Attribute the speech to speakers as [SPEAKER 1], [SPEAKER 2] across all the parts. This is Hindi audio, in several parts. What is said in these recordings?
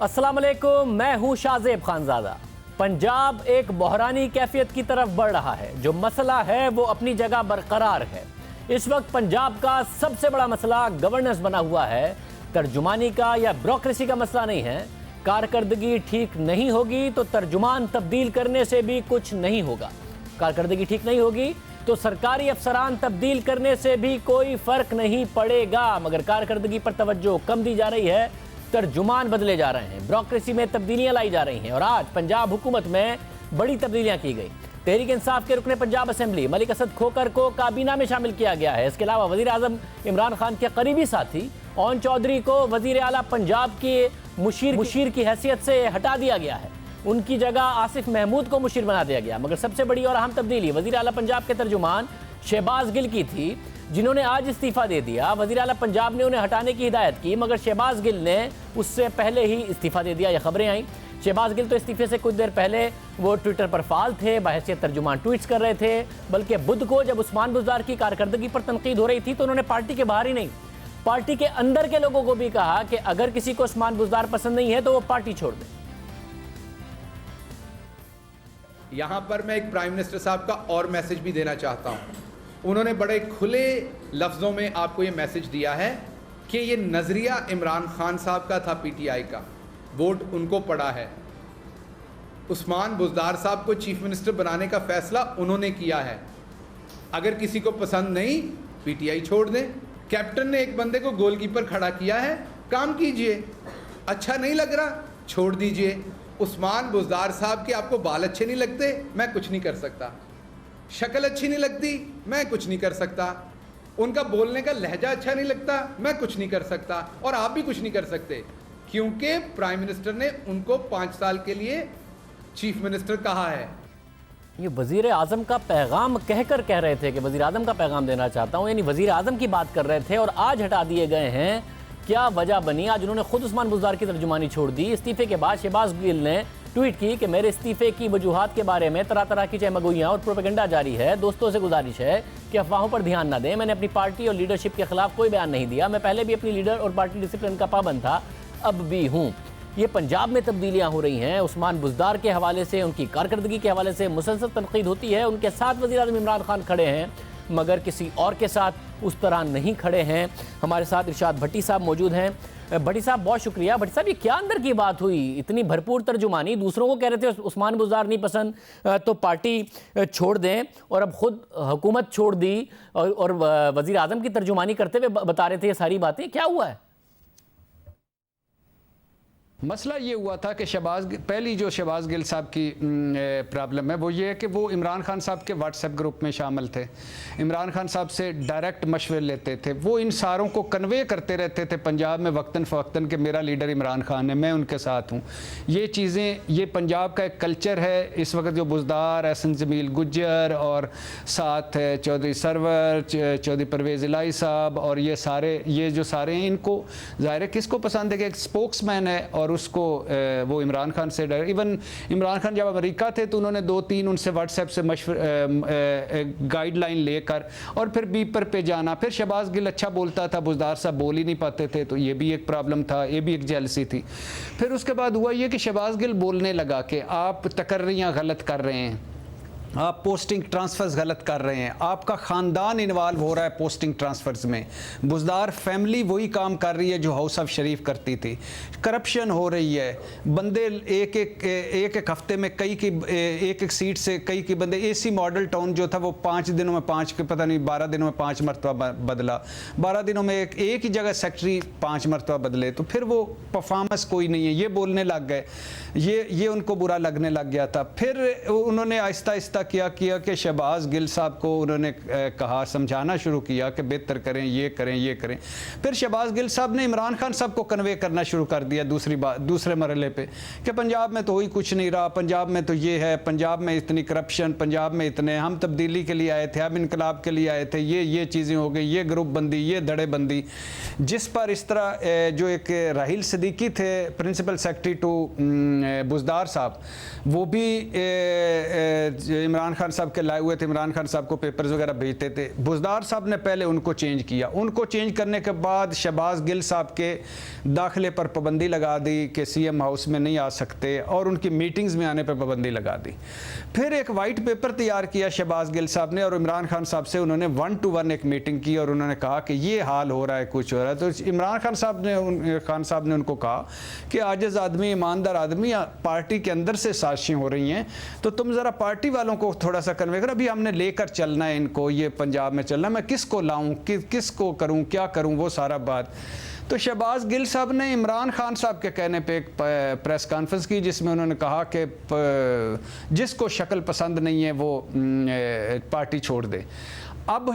[SPEAKER 1] अस्सलाम वालेकुम, मैं हूं शाहजेब खानजादा। पंजाब एक बहरानी कैफियत की तरफ बढ़ रहा है। जो मसला है वो अपनी जगह बरकरार है। इस वक्त पंजाब का सबसे बड़ा मसला गवर्नेंस बना हुआ है। तर्जुमानी का या ब्यूरोक्रेसी का मसला नहीं है। कारकर्दगी ठीक नहीं होगी तो तर्जुमान तब्दील करने से भी कुछ नहीं होगा। कारकर्दगी ठीक नहीं होगी तो सरकारी अफसरान तब्दील करने से भी कोई फर्क नहीं पड़ेगा। मगर कारकर्दगी पर तवज्जो कम दी जा रही है, तर्जुमान बदले जा रहे हैं, ब्यूरोक्रेसी में तब्दीलियां लाई जा रही हैं। और आज पंजाब हुकूमत में बड़ी तब्दीलियां की गई। तहरीक इंसाफ के रुकने पंजाब असेंबली मलिक असद खोकर को काबीना में शामिल किया गया है। इसके अलावा वजीर आजम इमरान खान के करीबी साथी ओन चौधरी को वजीर आला पंजाब के मुशीर की हैसियत से हटा दिया गया है। उनकी जगह आसिफ महमूद को मुशीर बना दिया गया। मगर सबसे बड़ी और अहम तब्दीली वजीर आला पंजाब के तर्जुमान शहबाज गिल की थी, जिन्होंने आज इस्तीफा दे दिया। वजीर आला पंजाब ने उन्हें हटाने की हिदायत की, मगर शहबाज गिल ने उससे पहले ही इस्तीफा दे दिया। यह खबरें आई। शहबाज गिल तो इस्तीफे से कुछ देर पहले वो ट्विटर पर फाल थे, बहैसियत तर्जुमान ट्वीट्स कर रहे थे। बल्कि बुध को जब उस्मान बुज़दार की कारकर्दगी पर तनकीद हो रही थी तो उन्होंने पार्टी के बाहर ही नहीं, पार्टी के अंदर के लोगों को भी कहा कि अगर किसी को उस्मान बुज़दार पसंद नहीं है तो वो पार्टी छोड़ दे।
[SPEAKER 2] यहाँ पर मैं एक प्राइम मिनिस्टर साहब का और मैसेज भी देना चाहता हूँ। उन्होंने बड़े खुले लफ्ज़ों में आपको ये मैसेज दिया है कि ये नज़रिया इमरान खान साहब का था, पीटीआई का, वोट उनको पड़ा है। उस्मान बुज़दार साहब को चीफ मिनिस्टर बनाने का फ़ैसला उन्होंने किया है। अगर किसी को पसंद नहीं, पीटीआई छोड़ दें। कैप्टन ने एक बंदे को गोलकीपर खड़ा किया है, काम कीजिए। अच्छा नहीं लग रहा, छोड़ दीजिए। उस्मान बुज़दार साहब के आपको बाल अच्छे नहीं लगते, मैं कुछ नहीं कर सकता। शक्ल अच्छी नहीं लगती, मैं कुछ नहीं कर सकता। उनका बोलने का लहजा अच्छा नहीं लगता, मैं कुछ नहीं कर सकता। और आप भी कुछ नहीं कर सकते, क्योंकि प्राइम मिनिस्टर ने उनको 5 साल के लिए चीफ मिनिस्टर कहा है।
[SPEAKER 1] ये वजीर आजम का पैगाम कहकर कह रहे थे कि वजीर आजम का पैगाम देना चाहता हूँ, यानी वजीर आजम की बात कर रहे थे और आज हटा दिए गए हैं। क्या वजह बनी? आज उन्होंने खुद उस्मान बुज़दार की तर्जुमानी छोड़ दी। इस्तीफे के बाद शहबाज गिल ने ट्वीट की कि मेरे इस्तीफे की वजूहात के बारे में तरह तरह की चहमगोइयाँ और प्रोपेगेंडा जारी है। दोस्तों से गुजारिश है कि अफवाहों पर ध्यान न दें। मैंने अपनी पार्टी और लीडरशिप के खिलाफ कोई बयान नहीं दिया। मैं पहले भी अपनी लीडर और पार्टी डिसिप्लिन का पाबंद था, अब भी हूँ। ये पंजाब में तब्दीलियाँ हो रही हैं। उस्मान बुज़दार के हवाले से, उनकी कारकर्दगी के हवाले से मुसलसल तनकीद होती है। उनके साथ वज़ीर आज़म इमरान खान खड़े हैं, मगर किसी और के साथ उस तरह नहीं खड़े हैं। हमारे साथ इरशाद भट्टी साहब मौजूद हैं। भट्टी साहब बहुत शुक्रिया। भट्टी साहब, ये क्या अंदर की बात हुई? इतनी भरपूर तर्जुमानी, दूसरों को कह रहे थे उस्मान बुज़दार नहीं पसंद तो पार्टी छोड़ दें, और अब खुद हुकूमत छोड़ दी और वज़ीर आज़म की तर्जुमानी करते हुए बता रहे थे ये सारी बातें। क्या हुआ है?
[SPEAKER 3] मसला ये हुआ था कि पहली जो शहबाज गिल साहब की प्रॉब्लम है वो ये है कि वो इमरान खान साहब के व्हाट्सएप ग्रुप में शामिल थे। इमरान खान साहब से डायरेक्ट मशवरे लेते थे। वो इन सारों को कन्वे करते रहते थे पंजाब में वक्तन फ़वक्तन कि मेरा लीडर इमरान खान है, मैं उनके साथ हूँ। ये चीज़ें, ये पंजाब का एक कल्चर है। इस वक्त जो बुज़दार, एहसन जमील गुज्जर और साथ है चौधरी सरवर, चौधरी परवेज़ इलाही साहब और ये जो सारे हैं, इनको ज़ाहिर है किसको पसंद है कि एक स्पोक्समैन है और उसको वो इमरान खान से इवन इमरान खान जब अमेरिका थे तो उन्होंने 2-3 उनसे व्हाट्सएप से गाइडलाइन लेकर और फिर बीपर पे जाना। फिर शहबाज गिल अच्छा बोलता था, बुज़दार साहब बोल ही नहीं पाते थे, तो ये भी एक प्रॉब्लम था, ये भी एक जेलसी थी। फिर उसके बाद हुआ ये कि शहबाज गिल बोलने लगा कि आप तकर्रियाँ गलत कर रहे हैं, आप पोस्टिंग ट्रांसफ़र्स गलत कर रहे हैं, आपका ख़ानदान इन्वॉल्व हो रहा है पोस्टिंग ट्रांसफ़र्स में, बुज़दार फैमिली वही काम कर रही है जो हाउस ऑफ शरीफ करती थी, करप्शन हो रही है, बंदे एक हफ्ते में एक सीट से कई के बंदे। एसी मॉडल टाउन जो था वो 5 दिनों में 5 के पता नहीं 12 दिनों में 5 मरतबा बदला, 12 दिनों में एक ही जगह सेक्रेटरी 5 मरतबा बदले। तो फिर वो परफॉर्मेंस कोई नहीं है, ये बोलने लग गए, ये उनको बुरा लगने लग गया था। फिर उन्होंने आहिस्ता आहिस्ता किया कि शहबाज गिल साहब को उन्होंने कहा, समझाना शुरू किया कि बेहतर करें, ये करें। फिर शहबाज गिल साहब ने इमरान खान साहब को कन्वे करना शुरू कर दिया दूसरे मरहले पे कि पंजाब में तो ही कुछ नहीं रहा, पंजाब में तो ये है, पंजाब में इतनी करप्शन, पंजाब में इतने, हम तब्दीली के लिए आए थे, हम इनकलाब के लिए आए थे, ये चीज़ें हो गई, ये ग्रुप बंदी, ये धड़ेबंदी। जिस पर इस तरह जो एक राहिल सिद्दीकी थे प्रिंसिपल सेक्रेटरी टू बुज़दार साहब, वो भी इमरान खान साहब के लाए हुए थे, इमरान खान साहब को पेपर्स वगैरह भेजते थे। बुज़दार साहब ने पहले उनको चेंज किया, उनको चेंज करने के बाद शहबाज गिल साहब के दाखिले पर पाबंदी लगा दी कि सीएम हाउस में नहीं आ सकते, और उनकी मीटिंग्स में आने पर पाबंदी लगा दी। फिर एक वाइट पेपर तैयार किया शहबाज गिल साहब ने, और इमरान खान साहब से उन्होंने 1-to-1 एक मीटिंग की, और उन्होंने कहा कि ये हाल हो रहा है, कुछ हो रहा है। तो इमरान खान साहब ने उनको कहा कि आजिज़ आदमी, ईमानदार आदमी, पार्टी के अंदर से साजिशें हो रही हैं, तो तुम ज़रा पार्टी वालों को थोड़ा सा कन्वे करो। अभी हमने लेकर चलना है इनको, ये पंजाब में चलना, मैं किसको लाऊं, किसको करूं, क्या करूं, वो सारा बात। तो शहबाज गिल साहब ने इमरान खान साहब के कहने पे एक प्रेस कॉन्फ्रेंस की, जिसमें उन्होंने कहा कि जिसको शक्ल पसंद नहीं है वो पार्टी छोड़ दे। अब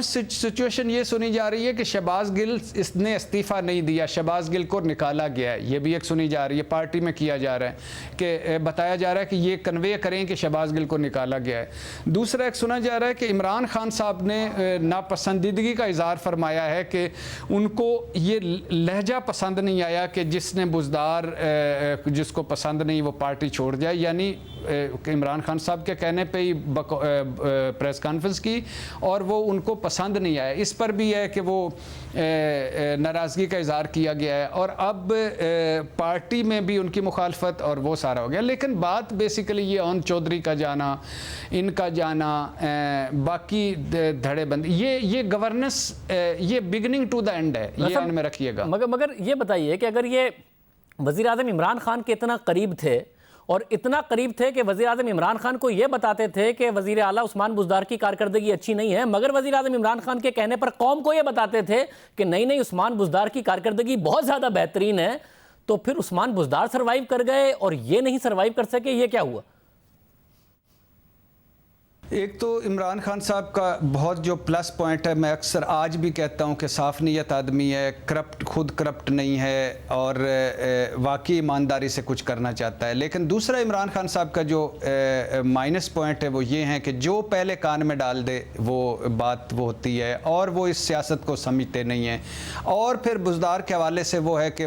[SPEAKER 3] सिचुएशन ये सुनी जा रही है कि शहबाज गिल इसने इस्तीफ़ा नहीं दिया, शहबाज गिल को निकाला गया है। ये भी एक सुनी जा रही है, पार्टी में किया जा रहा है कि बताया जा रहा है कि ये कन्वे करें कि शहबाज गिल को निकाला गया है। दूसरा एक सुना जा रहा है कि इमरान खान साहब ने नापसंदीदगी का इज़हार फरमाया है कि उनको ये लहजा पसंद नहीं आया कि जिसने बुज़दार जिसको पसंद नहीं वो पार्टी छोड़ जाए। यानी इमरान खान साहब के कहने पे ही प्रेस कॉन्फ्रेंस की, और वो उनको पसंद नहीं आया। इस पर भी है कि वो नाराज़गी का इज़हार किया गया है, और अब पार्टी में भी उनकी मुखालफत, और वो सारा हो गया। लेकिन बात बेसिकली ये ओन चौधरी का जाना, इनका जाना, बाकी धड़ेबंदी, ये गवर्नेंस, ये बिगनिंग टू द एंड है, ये ध्यान में रखिएगा।
[SPEAKER 1] मगर ये बताइए कि अगर ये वज़ीर आज़म इमरान खान के इतना करीब थे, और इतना करीब थे कि वज़ीर आज़म इमरान खान को यह बताते थे कि वज़ीर आला उस्मान बुज़दार की कारकर्दगी अच्छी नहीं है, मगर वज़ीर आज़म इमरान खान के कहने पर कौम को यह बताते थे कि नहीं उस्मान बुज़दार की कारकर्दगी बहुत ज़्यादा बेहतरीन है, तो फिर उस्मान बुज़दार सर्वाइव कर गए और ये नहीं सर्वाइव कर सके, ये क्या हुआ?
[SPEAKER 3] एक तो इमरान खान साहब का बहुत जो प्लस पॉइंट है, मैं अक्सर आज भी कहता हूं कि साफ़ नीयत आदमी है, खुद करप्ट नहीं है, और वाकई ईमानदारी से कुछ करना चाहता है। लेकिन दूसरा इमरान खान साहब का जो माइनस पॉइंट है वो ये है कि जो पहले कान में डाल दे वो बात वो होती है, और वो इस सियासत को समझते नहीं हैं। और फिर बुज़दार के हवाले से वो है कि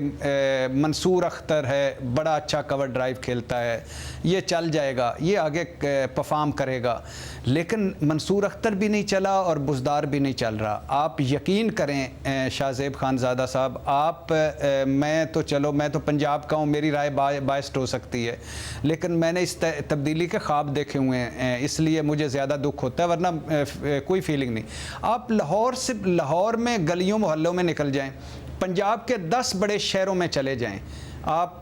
[SPEAKER 3] मंसूर अख्तर है, बड़ा अच्छा कवर ड्राइव खेलता है, ये चल जाएगा, ये आगे परफॉर्म करेगा। लेकिन मंसूर अख्तर भी नहीं चला और बुज़दार भी नहीं चल रहा। आप यकीन करें शाहज़ेब खानज़ादा साहब, मैं तो पंजाब का हूँ, मेरी राय बायस्ड हो सकती है, लेकिन मैंने इस तब्दीली के ख्वाब देखे हुए हैं, इसलिए मुझे ज़्यादा दुख होता है, वरना कोई फीलिंग नहीं। आप लाहौर में गलियों मोहल्लों में निकल जाएं, पंजाब के 10 बड़े शहरों में चले जाएं, आप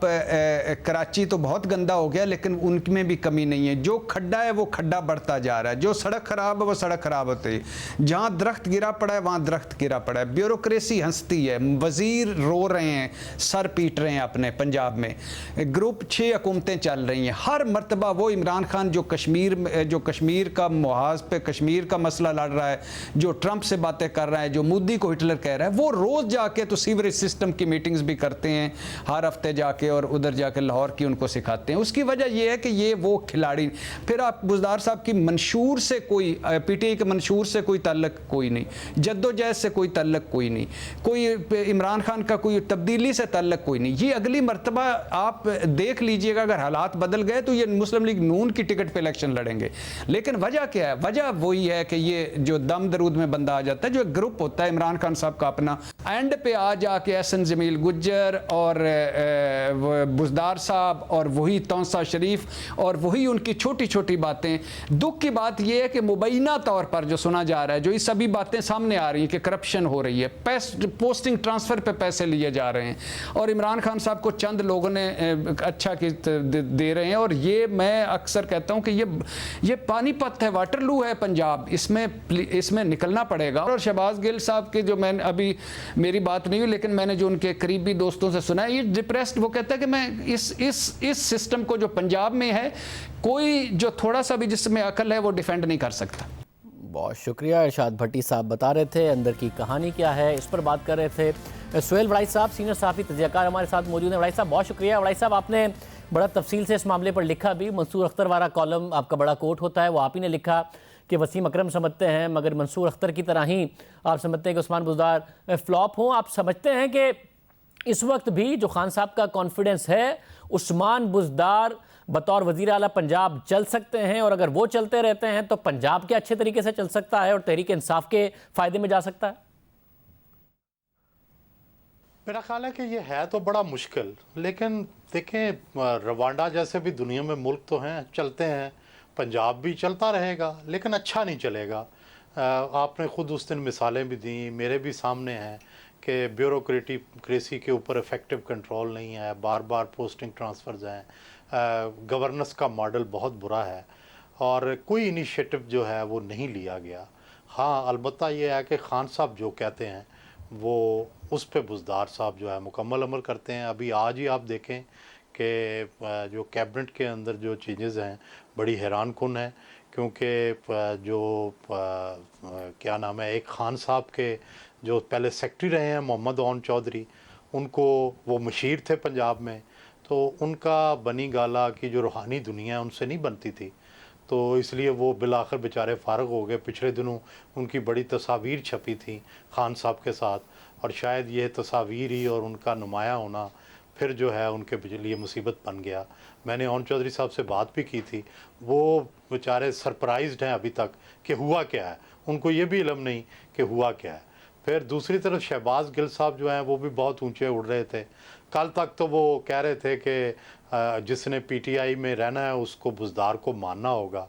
[SPEAKER 3] कराची तो बहुत गंदा हो गया, लेकिन उनमें भी कमी नहीं है। जो खड्डा है वो खड्डा बढ़ता जा रहा है, जो सड़क ख़राब है वो सड़क ख़राब होती है, जहाँ दरख्त गिरा पड़ा है वहाँ दरख्त गिरा पड़ा है। ब्यूरोक्रेसी हंसती है, वज़ीर रो रहे हैं, सर पीट रहे हैं अपने पंजाब में, ग्रुप 6 हुकूमतें चल रही हैं। हर मरतबा वो इमरान खान जो कश्मीर का मुहाज पे कश्मीर का मसला लड़ रहा है, जो ट्रंप से बातें कर रहा है, जो मोदी को हिटलर कह रहा है, वो रोज़ जाके तो सीवरेज सिस्टम की मीटिंग्स भी करते हैं हर हफ्ते जाके, और उधर जाके लाहौर की उनको सिखाते हैं। उसकी वजह यह है कि ये वो खिलाड़ी। फिर आप बुज़दार साहब की मंशूर से कोई, पीटीआई के मंशूर से कोई ताल्लुक कोई नहीं, जद्दोजहद से कोई ताल्लुक कोई नहीं, कोई इमरान खान का कोई तब्दीली से ताल्लुक कोई नहीं। ये अगली मरतबा आप देख लीजिएगा, अगर हालात बदल गए तो ये मुस्लिम लीग नून की टिकट पर इलेक्शन लड़ेंगे। लेकिन वजह क्या है? वजह वही है कि ये जो दम दरूद में बंदा आ जाता है, जो ग्रुप होता है इमरान खान साहब का अपना, एंड पे आ जाके एहसन जमील गुज्जर और बुज़दार साहब और वही तौंसा शरीफ और वही उनकी छोटी छोटी बातें। दुख की बात यह है कि मुबैना तौर पर जो सुना जा रहा है, जो ये सभी बातें सामने आ रही हैं कि करप्शन हो रही है, पोस्टिंग ट्रांसफ़र पे पैसे लिए जा रहे हैं, और इमरान खान साहब को चंद लोगों ने अच्छा दे रहे हैं। और ये मैं अक्सर कहता हूँ कि ये पानीपत है, वाटरलू है पंजाब, इसमें निकलना पड़ेगा। और शहबाज गिल साहब के जो मैंने अभी, मेरी बात नहीं हुई, लेकिन मैंने जो उनके करीबी दोस्तों से सुना है, ये डिप्रेस्ड, वो कहता है कि मैं इस सिस्टम को जो पंजाब में है, कोई जो थोड़ा सा भी जिसमें अकल है वो डिफेंड नहीं कर सकता।
[SPEAKER 1] बहुत शुक्रिया। इरशाद भट्टी साहब बता रहे थे अंदर की कहानी क्या है, इस पर बात कर रहे थे। सुहेल वड़ाई साहब सीनियर सहाफ़ी तजज़ियाकार हमारे साथ मौजूद हैं। वड़ाई साहब बहुत शुक्रिया। वड़ाई साहब आपने बड़ा तफसील से इस मामले पर लिखा भी, मंसूर अख्तर वाला कॉलम आपका बड़ा कोट होता है, वो आप ही ने लिखा कि वसीम अकरम समझते हैं मगर मंसूर अख्तर की तरह ही आप समझते हैं कि उस्मान बुज़दार फ्लॉप हों। आप समझते हैं कि इस वक्त भी जो खान साहब का कॉन्फिडेंस है उस्मान बुज़दार बतौर वज़ीर आला पंजाब चल सकते हैं, और अगर वो चलते रहते हैं तो पंजाब के अच्छे तरीके से चल सकता है और तहरीक इंसाफ के फ़ायदे में जा सकता है?
[SPEAKER 4] मेरा ख्याल है कि ये है तो बड़ा मुश्किल, लेकिन देखें रवांडा जैसे भी दुनिया में मुल्क तो हैं, चलते हैं। पंजाब भी चलता रहेगा लेकिन अच्छा नहीं चलेगा। आपने ख़ुद उस दिन मिसालें भी दी, मेरे भी सामने हैं कि ब्यूरोक्रेसी के ऊपर इफ़ेक्टिव कंट्रोल नहीं है, बार बार पोस्टिंग ट्रांसफ़र्स हैं, गवर्नेंस का मॉडल बहुत बुरा है और कोई इनिशिएटिव जो है वो नहीं लिया गया। हाँ, अलबत्ता ये है कि खान साहब जो कहते हैं वो उस पे बुज़दार साहब जो है मुकम्मल अमल करते हैं। अभी आज ही आप देखें कि जो कैबिनेट के अंदर जो चेंजेस हैं बड़ी हैरान कुन है, क्योंकि जो क्या नाम है, एक खान साहब के जो पहले सेक्रेटरी रहे हैं मोहम्मद ओन चौधरी, उनको वो मशीर थे पंजाब में, तो उनका बनी गाला की जो रूहानी दुनिया है उनसे नहीं बनती थी, तो इसलिए वो बिलाखिर बेचारे फारग हो गए। पिछले दिनों उनकी बड़ी तस्वीर छपी थी खान साहब के साथ, और शायद ये तस्वीर ही और उनका नुमाया होना फिर जो है उनके लिए मुसीबत बन गया। मैंने ओन चौधरी साहब से बात भी की थी, वो बेचारे सरप्राइज्ड हैं अभी तक कि हुआ क्या है, उनको ये भी इल्म नहीं कि हुआ क्या है। फिर दूसरी तरफ शहबाज गिल साहब जो हैं वो भी बहुत ऊंचे उड़ रहे थे। कल तक तो वो कह रहे थे कि जिसने पीटीआई में रहना है उसको बुज़दार को मानना होगा,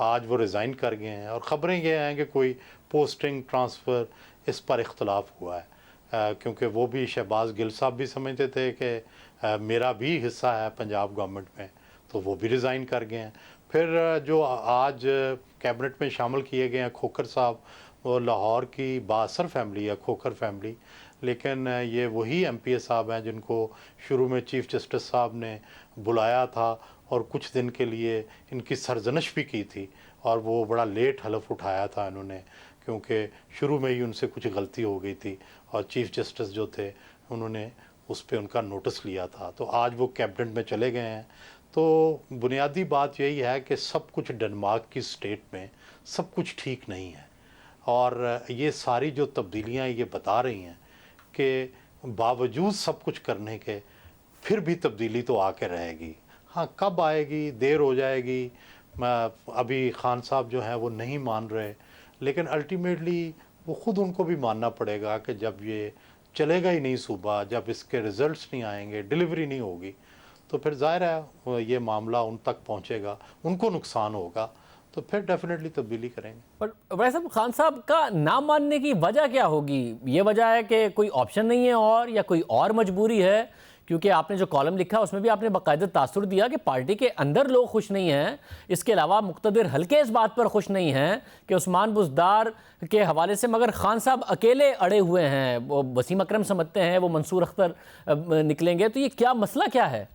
[SPEAKER 4] आज वो रिज़ाइन कर गए हैं और ख़बरें ये हैं कि कोई पोस्टिंग ट्रांसफ़र इस पर इख्तलाफ हुआ है, क्योंकि वो भी शहबाज गिल साहब भी समझते थे कि मेरा भी हिस्सा है पंजाब गवर्नमेंट में, तो वो भी रिज़ाइन कर गए हैं। फिर जो आज कैबिनेट में शामिल किए गए हैं खोखर साहब, वो लाहौर की बासर फैमिली है खोखर फैमिली, लेकिन ये वही एमपीए साहब हैं जिनको शुरू में चीफ़ जस्टिस साहब ने बुलाया था और कुछ दिन के लिए इनकी सरजनश भी की थी, और वो बड़ा लेट हलफ उठाया था इन्होंने, क्योंकि शुरू में ही उनसे कुछ गलती हो गई थी और चीफ़ जस्टिस जो थे उन्होंने उस पर उनका नोटिस लिया था। तो आज वो कैबिनेट में चले गए हैं। तो बुनियादी बात यही है कि सब कुछ डेनमार्क की स्टेट में सब कुछ ठीक नहीं है, और ये सारी जो तब्दीलियाँ ये बता रही हैं कि बावजूद सब कुछ करने के फिर भी तब्दीली तो आके रहेगी। हाँ, कब आएगी, देर हो जाएगी। अभी खान साहब जो हैं वो नहीं मान रहे, लेकिन अल्टीमेटली वो ख़ुद उनको भी मानना पड़ेगा कि जब ये चलेगा ही नहीं सूबा, जब इसके रिज़ल्ट्स नहीं आएंगे, डिलीवरी नहीं होगी, तो फिर ज़ाहिर है ये मामला उन तक पहुँचेगा, उनको नुकसान होगा, तो फिर डेफिनेटली तब्दीली करेंगे।
[SPEAKER 1] पर वैसे खान साहब का ना मानने की वजह क्या होगी? ये वजह है कि कोई ऑप्शन नहीं है और, या कोई और मजबूरी है? क्योंकि आपने जो कॉलम लिखा उसमें भी आपने बाकायदा तासुर दिया कि पार्टी के अंदर लोग खुश नहीं हैं, इसके अलावा मुक़्तदिर हल्के इस बात पर खुश नहीं हैं कि उस्मान बुज़दार के हवाले से मगर खान साहब अकेले अड़े हुए हैं। वो वसीम अकरम समझते हैं, वो मंसूर अख्तर निकलेंगे, तो ये क्या मसला क्या है?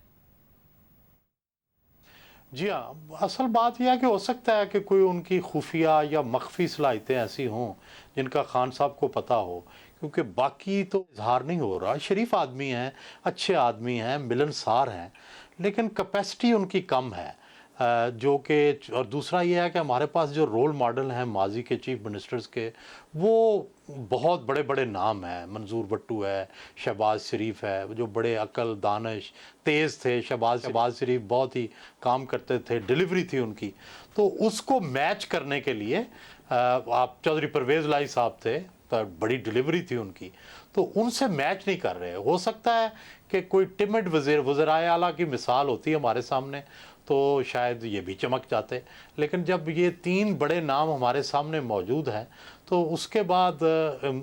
[SPEAKER 4] जी हाँ, असल बात यह है कि हो सकता है कि कोई उनकी खुफिया या मख्फी सलाहियतें ऐसी हों जिनका खान साहब को पता हो, क्योंकि बाकी तो इजहार नहीं हो रहा। शरीफ आदमी हैं, अच्छे आदमी हैं, मिलनसार हैं, लेकिन कैपेसिटी उनकी कम है, जो कि, और दूसरा ये है कि हमारे पास जो रोल मॉडल हैं माजी के चीफ मिनिस्टर्स के, वो बहुत बड़े बड़े नाम हैं। मंजूर भट्टू है, शहबाज शरीफ है, जो बड़े अकल दानिश तेज़ थे। शहबाज शरीफ बहुत ही काम करते थे, डिलीवरी थी उनकी, तो उसको मैच करने के लिए आप चौधरी परवेज़ लाई साहब थे, तो बड़ी डिलीवरी थी उनकी, तो उनसे मैच नहीं कर रहे। हो सकता है कि कोई टिमिड वज़ीर आला की मिसाल होती है हमारे सामने तो शायद ये भी चमक जाते, लेकिन जब ये तीन बड़े नाम हमारे सामने मौजूद हैं तो उसके बाद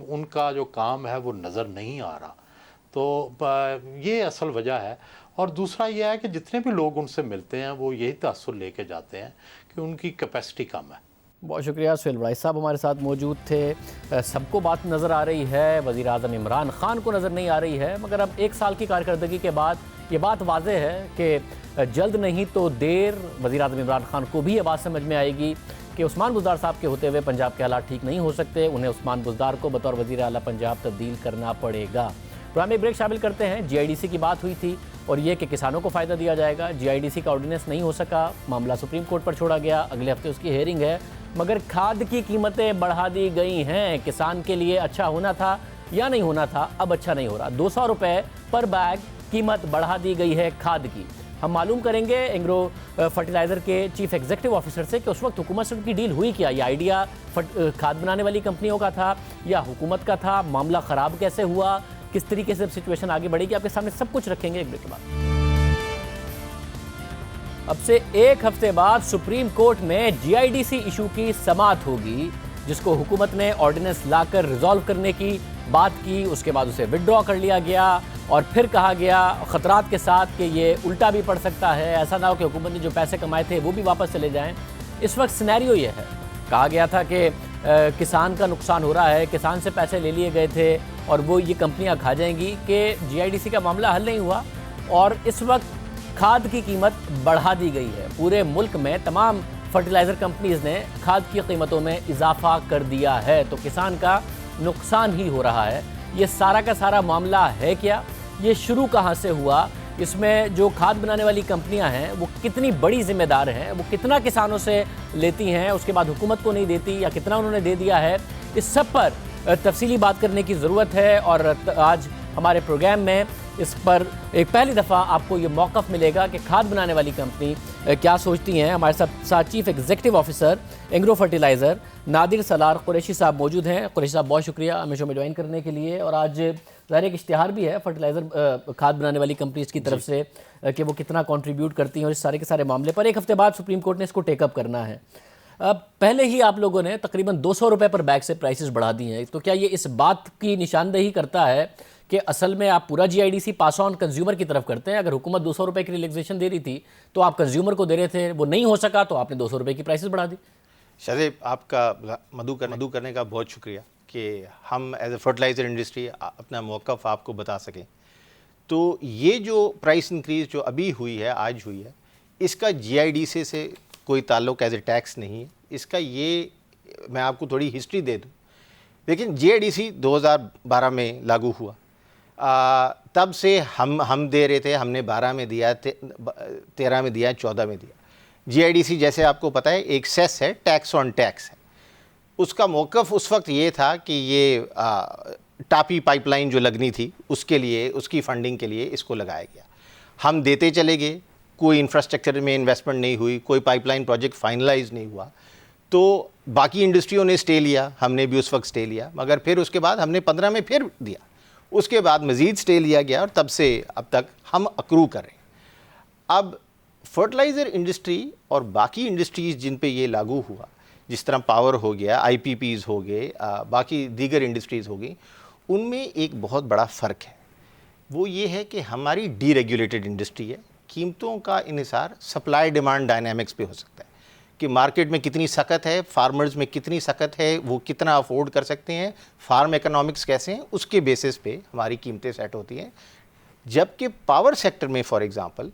[SPEAKER 4] उनका जो काम है वो नज़र नहीं आ रहा। तो ये असल वजह है। और दूसरा ये है कि जितने भी लोग उनसे मिलते हैं वो यही तासुर लेके जाते हैं कि उनकी कैपेसिटी कम है।
[SPEAKER 1] बहुत शुक्रिया। सुहेल बड़ाई साहब हमारे साथ मौजूद थे। सबको बात नज़र आ रही है, वज़ीर आज़म इमरान खान को नज़र नहीं आ रही है, मगर अब 1 साल की कारकर्दगी के बाद ये बात वाज़ेह है कि जल्द नहीं तो देर वज़ीर आज़म इमरान खान को भी ये बात समझ में आएगी कि उस्मान बुज़दार साहब के होते हुए पंजाब के हालात ठीक नहीं हो सकते। उन्हें उस्मान बुज़दार को बतौर वज़ीर आला पंजाब तब्दील करना पड़ेगा। प्रोग्राम में ब्रेक शामिल करते हैं। GIDC की बात हुई थी और ये कि किसानों को फ़ायदा दिया जाएगा। GIDC का ऑर्डिनेंस नहीं हो सका, मामला सुप्रीम कोर्ट पर छोड़ा गया, अगले हफ्ते उसकी हेयरिंग है। मगर खाद की कीमतें बढ़ा दी गई हैं। किसान के लिए अच्छा होना था या नहीं होना था, अब अच्छा नहीं हो रहा। 200 रुपये पर बैग कीमत बढ़ा दी गई है खाद की। हम मालूम करेंगे एंग्रो फर्टिलाइज़र के चीफ एग्जीक्यूटिव ऑफिसर से कि उस वक्त हुकूमत से उनकी डील हुई क्या, ये आइडिया खाद बनाने वाली कंपनियों का था या हुकूमत का था, मामला ख़राब कैसे हुआ, किस तरीके से सिचुएशन आगे बढ़ेगी, आपके सामने सब कुछ रखेंगे एक ब्रेक के बाद। अब से एक हफ्ते बाद सुप्रीम कोर्ट में जीआईडीसी इशू की समाअत होगी, जिसको हुकूमत ने ऑर्डिनेंस लाकर रिजॉल्व करने की बात की, उसके बाद उसे विड्रॉ कर लिया गया और फिर कहा गया खतरात के साथ कि ये उल्टा भी पड़ सकता है, ऐसा ना हो कि हुकूमत ने जो पैसे कमाए थे वो भी वापस चले जाएं। इस वक्त सिनेरियो ये है, कहा गया था कि किसान का नुकसान हो रहा है, किसान से पैसे ले लिए गए थे और वो ये कंपनियां खा जाएंगी, कि जीआईडीसी का मामला हल नहीं हुआ और इस वक्त खाद की कीमत बढ़ा दी गई है। पूरे मुल्क में तमाम फर्टिलाइज़र कंपनीज़ ने खाद की कीमतों में इजाफा कर दिया है, तो किसान का नुकसान ही हो रहा है। ये सारा का सारा मामला है क्या, ये शुरू कहाँ से हुआ, इसमें जो खाद बनाने वाली कंपनियां हैं वो कितनी बड़ी जिम्मेदार हैं, वो कितना किसानों से लेती हैं, उसके बाद हुकूमत को नहीं देती या कितना उन्होंने दे दिया है, इस सब पर तफसीली बात करने की ज़रूरत है। और आज हमारे प्रोग्राम में इस पर एक पहली दफ़ा आपको ये मौक़िफ़ मिलेगा कि खाद बनाने वाली कंपनी क्या सोचती हैं। हमारे साथ chief executive officer Engro fertiliser Nadir Salaar Qureshi साहब मौजूद हैं। कुरैशी साहब बहुत शुक्रिया हमें शो में ज्वाइन करने के लिए। और आज ज़ाहिर एक इश्तिहार भी है फर्टिलाइज़र खाद बनाने वाली कंपनीज़ की तरफ से कि वो कितना कंट्रीब्यूट करती हैं और इस सारे के सारे मामले पर एक हफ्ते बाद सुप्रीम कोर्ट ने इसको टेकअप करना है। पहले ही आप लोगों ने तकरीबन 200 रुपये पर बैग से प्राइसेस बढ़ा दी हैं, तो क्या ये इस बात की निशानदेही करता है कि असल में आप पूरा जीआईडीसी पास ऑन कंज्यूमर की तरफ करते हैं? अगर हुकूमत 200 रुपये की रिलैक्सेशन दे रही थी तो आप कंज्यूमर को दे रहे थे, वो नहीं हो सका तो आपने 200 रुपये की प्राइसेस बढ़ा दी।
[SPEAKER 5] शाहजेब, आपका मधु करने का बहुत शुक्रिया कि हम एज ए फर्टिलाइज़र इंडस्ट्री अपना मौक़िफ़ आपको बता सकें। तो ये जो प्राइस इंक्रीज़ जो अभी हुई है, आज हुई है, इसका जीआईडीसी से कोई ताल्लुक़ एज ए टैक्स नहीं है। इसका ये मैं आपको थोड़ी हिस्ट्री दे दूँ। लेकिन जीआईडीसी 2012 में लागू हुआ, तब से हम दे रहे थे, हमने 12 में दिया, 13 में दिया, 14 में दिया। जीआईडीसी जैसे आपको पता है एक सेस है, टैक्स ऑन टैक्स है। उसका मौक़िफ़ उस वक्त ये था कि ये टापी पाइपलाइन जो लगनी थी उसके लिए, उसकी फंडिंग के लिए इसको लगाया गया। हम देते चले गए, कोई इंफ्रास्ट्रक्चर में इन्वेस्टमेंट नहीं हुई, कोई पाइपलाइन प्रोजेक्ट फाइनलाइज नहीं हुआ। तो बाकी इंडस्ट्रियों ने स्टे लिया, हमने भी उस वक्त स्टे लिया, मगर फिर उसके बाद हमने 15 में फिर दिया, उसके बाद मज़ीद स्टे लिया गया और तब से अब तक हम अक्रू कर रहे हैं। अब फर्टिलाइज़र इंडस्ट्री और बाकी इंडस्ट्रीज़ जिन पे ये लागू हुआ, जिस तरह पावर हो गया, आईपीपीज़ हो गए, बाकी दीगर इंडस्ट्रीज़ हो गई, उनमें एक बहुत बड़ा फ़र्क है। वो ये है कि हमारी डीरेगुलेटेड इंडस्ट्री है, कीमतों का इन्हिसार सप्लाई डिमांड डायनामिक्स पे हो सकता है कि मार्केट में कितनी सख्त है, फार्मर्स में कितनी सख्त है, वो कितना अफोर्ड कर सकते हैं, फार्म इकोनॉमिक्स कैसे हैं, उसके बेसिस पे हमारी कीमतें सेट होती हैं। जबकि पावर सेक्टर में फॉर एग्ज़ाम्पल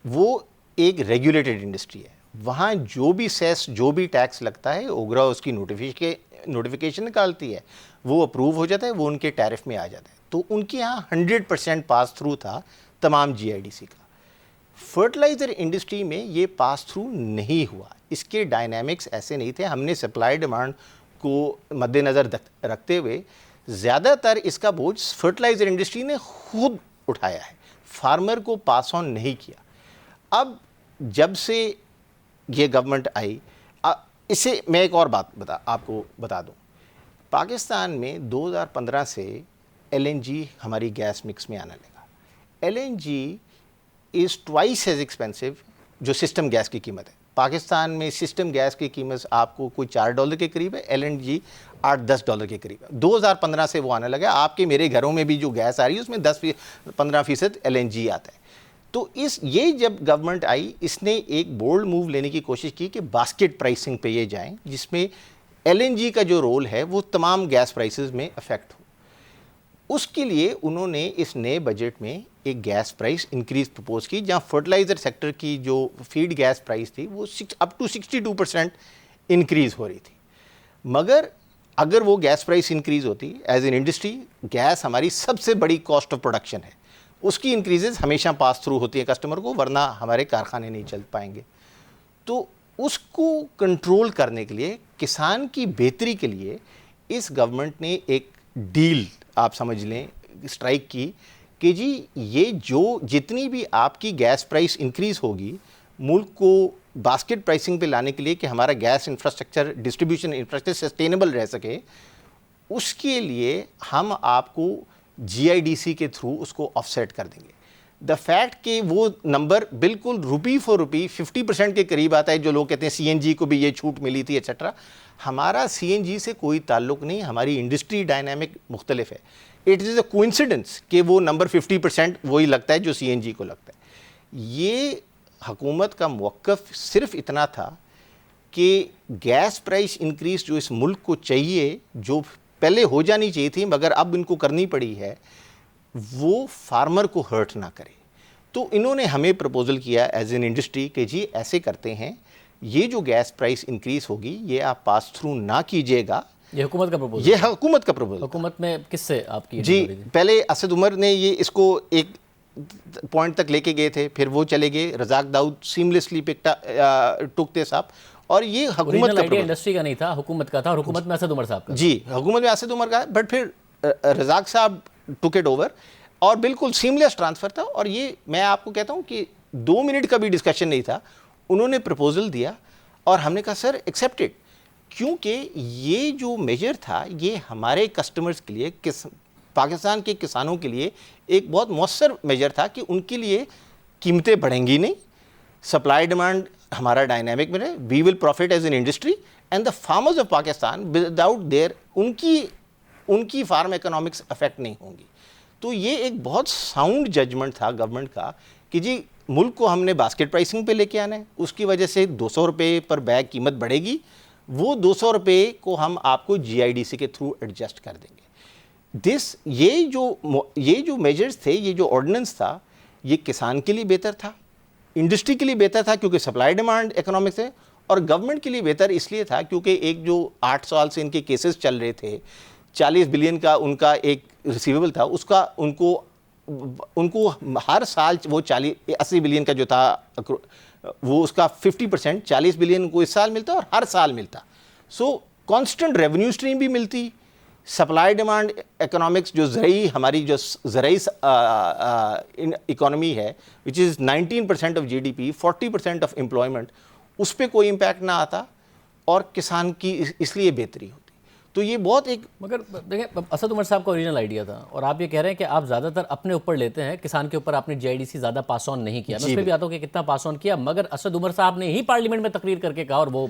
[SPEAKER 5] वो एक रेगुलेटेड इंडस्ट्री है, वहाँ जो भी सेस, जो भी टैक्स लगता है, ओगरा उसकी नोटिफिकेशन निकालती है, वो अप्रूव हो जाता है, वो उनके टैरिफ में आ जाता है। तो उनके यहाँ 100% पास थ्रू था तमाम जीआईडीसी का। फर्टिलाइज़र इंडस्ट्री में ये पास थ्रू नहीं हुआ, इसके डायनामिक्स ऐसे नहीं थे। हमने सप्लाई डिमांड को मद्देनज़र रखते हुए ज़्यादातर इसका बोझ फर्टिलाइज़र इंडस्ट्री ने खुद उठाया है, फार्मर को पास ऑन नहीं किया। अब जब से ये गवर्नमेंट आई, इससे मैं एक और बात आपको बता दूं। पाकिस्तान में 2015 से एलएनजी हमारी गैस मिक्स में आने लगा। LNG is twice as expensive जो सिस्टम गैस की कीमत है। पाकिस्तान में सिस्टम गैस की कीमत आपको कोई $4 के करीब है, एलएनजी $8-10 के करीब है। 2015 से वो आने लगा। आपके मेरे घरों में भी जो गैस आ रही है उसमें 10-15% एलएनजी आता है। तो ये जब गवर्नमेंट आई, इसने एक बोल्ड मूव लेने की कोशिश की कि बास्केट प्राइसिंग पे ये जाएं, जिसमें एलएनजी का जो रोल है वो तमाम गैस प्राइसेस में अफेक्ट हो। उसके लिए उन्होंने इस नए बजट में एक गैस प्राइस इंक्रीज प्रपोज की, जहां फर्टिलाइज़र सेक्टर की जो फीड गैस प्राइस थी वो अप टू 62% इंक्रीज़ हो रही थी। मगर अगर वो गैस प्राइस इंक्रीज़ होती, एज एन इंडस्ट्री गैस हमारी सबसे बड़ी कॉस्ट ऑफ प्रोडक्शन है, उसकी इंक्रीजेज हमेशा पास थ्रू होती है कस्टमर को, वरना हमारे कारखाने नहीं चल पाएंगे। तो उसको कंट्रोल करने के लिए, किसान की बेहतरी के लिए, इस गवर्नमेंट ने एक डील आप समझ लें स्ट्राइक की कि जी ये जो जितनी भी आपकी गैस प्राइस इंक्रीज़ होगी मुल्क को बास्केट प्राइसिंग पे लाने के लिए कि हमारा gas infrastructure distribution infrastructure sustainable रह सके, उसके लिए हम आपको GIDC के थ्रू उसको ऑफसेट कर देंगे। द फैक्ट कि वो नंबर बिल्कुल रुपी फॉर रुपी 50% के करीब आता है, जो लोग कहते हैं CNG को भी ये छूट मिली थी एक्सेट्रा, हमारा CNG से कोई ताल्लुक नहीं, हमारी इंडस्ट्री डायनामिक मुख्तलिफ है। इट इज़ अ कोइंसिडेंस कि वो नंबर 50% वही लगता है जो CNG को लगता है। ये हुकूमत का मौक़िफ़ सिर्फ इतना था कि गैस प्राइस इंक्रीज़ जो इस मुल्क को चाहिए, जो पहले हो जानी चाहिए थी मगर अब इनको करनी पड़ी है, वो फार्मर को हर्ट ना करे। तो इन्होंने हमें प्रपोज़ल किया एज एन इंडस्ट्री कि जी ऐसे करते हैं, ये जो गैस प्राइस इंक्रीज़ होगी ये आप पास थ्रू ना कीजिएगा।
[SPEAKER 1] ये हुकूमत का प्रपोजल,
[SPEAKER 5] ये हुकूमत का प्रपोजल।
[SPEAKER 1] हुकूमत में किससे आपकी
[SPEAKER 5] जी पहले असद उमर ने ये इसको एक पॉइंट तक लेके गए थे, फिर वो चले गए, रज़ाक दाऊद सीमलेसली टुकते साहब, और ये हुकूमत का
[SPEAKER 1] आइडिया इंडस्ट्री का नहीं था, हुकूमत का था, और हुकूमत में असद उमर साहब का।
[SPEAKER 5] जी हुकूमत में असद उमर का, बट फिर रज़ाक साहब टुक इट ओवर और बिल्कुल सीमलेस ट्रांसफ़र था। और ये मैं आपको कहता हूँ कि 2 मिनट का भी डिस्कशन नहीं था, उन्होंने प्रपोज़ल दिया और हमने कहा सर एक्सेप्टेड, क्योंकि ये जो मेजर था ये हमारे कस्टमर्स के लिए, पाकिस्तान के किसानों के लिए एक बहुत मौसर मेजर था कि उनके लिए कीमतें बढ़ेंगी नहीं, सप्लाई डिमांड हमारा डायनामिक में रहे, we will profit as an industry and the farmers of Pakistan without their उनकी फार्म इकोनॉमिक्स अफेक्ट नहीं होंगी। तो ये एक बहुत साउंड जजमेंट था गवर्नमेंट का कि जी मुल्क को हमने बास्केट प्राइसिंग पे लेके आना है, उसकी वजह से 200 रुपये पर बैग कीमत बढ़ेगी, वो 200 रुपये को हम आपको GIDC के थ्रू एडजस्ट कर देंगे। ये जो मेजर्स थे, ये जो ऑर्डिनेंस था, ये किसान के लिए बेहतर था, इंडस्ट्री के लिए बेहतर था क्योंकि सप्लाई डिमांड इकोनॉमिक्स है, और गवर्नमेंट के लिए बेहतर इसलिए था क्योंकि एक जो 8 साल से इनके केसेस चल रहे थे, 40 बिलियन का उनका एक रिसीवेबल था, उसका उनको हर साल वो 80 बिलियन का जो था वो उसका 50% 40 बिलियन को इस साल मिलता और हर साल मिलता। सो कांस्टेंट रेवेन्यू स्ट्रीम भी मिलती, सप्लाई डिमांड इकोनॉमिक्स जो हमारी जो ज़रई इकोनॉमी है which is 19% of GDP, 40% of employment, उस पर कोई इम्पैक्ट ना आता और किसान की इसलिए बेहतरी होती। तो ये बहुत एक,
[SPEAKER 1] मगर देखिए असद उमर साहब का ओरिजिनल आइडिया था और आप ये कह रहे हैं कि आप ज़्यादातर अपने ऊपर लेते हैं, किसान के ऊपर आपने GIDC ज़्यादा पास ऑन नहीं किया। मैं उस पर भी आता हूँ कि कितना पास ऑन किया, मगर असद उमर साहब ने ही पार्लियामेंट में तकरीर करके कहा, और वो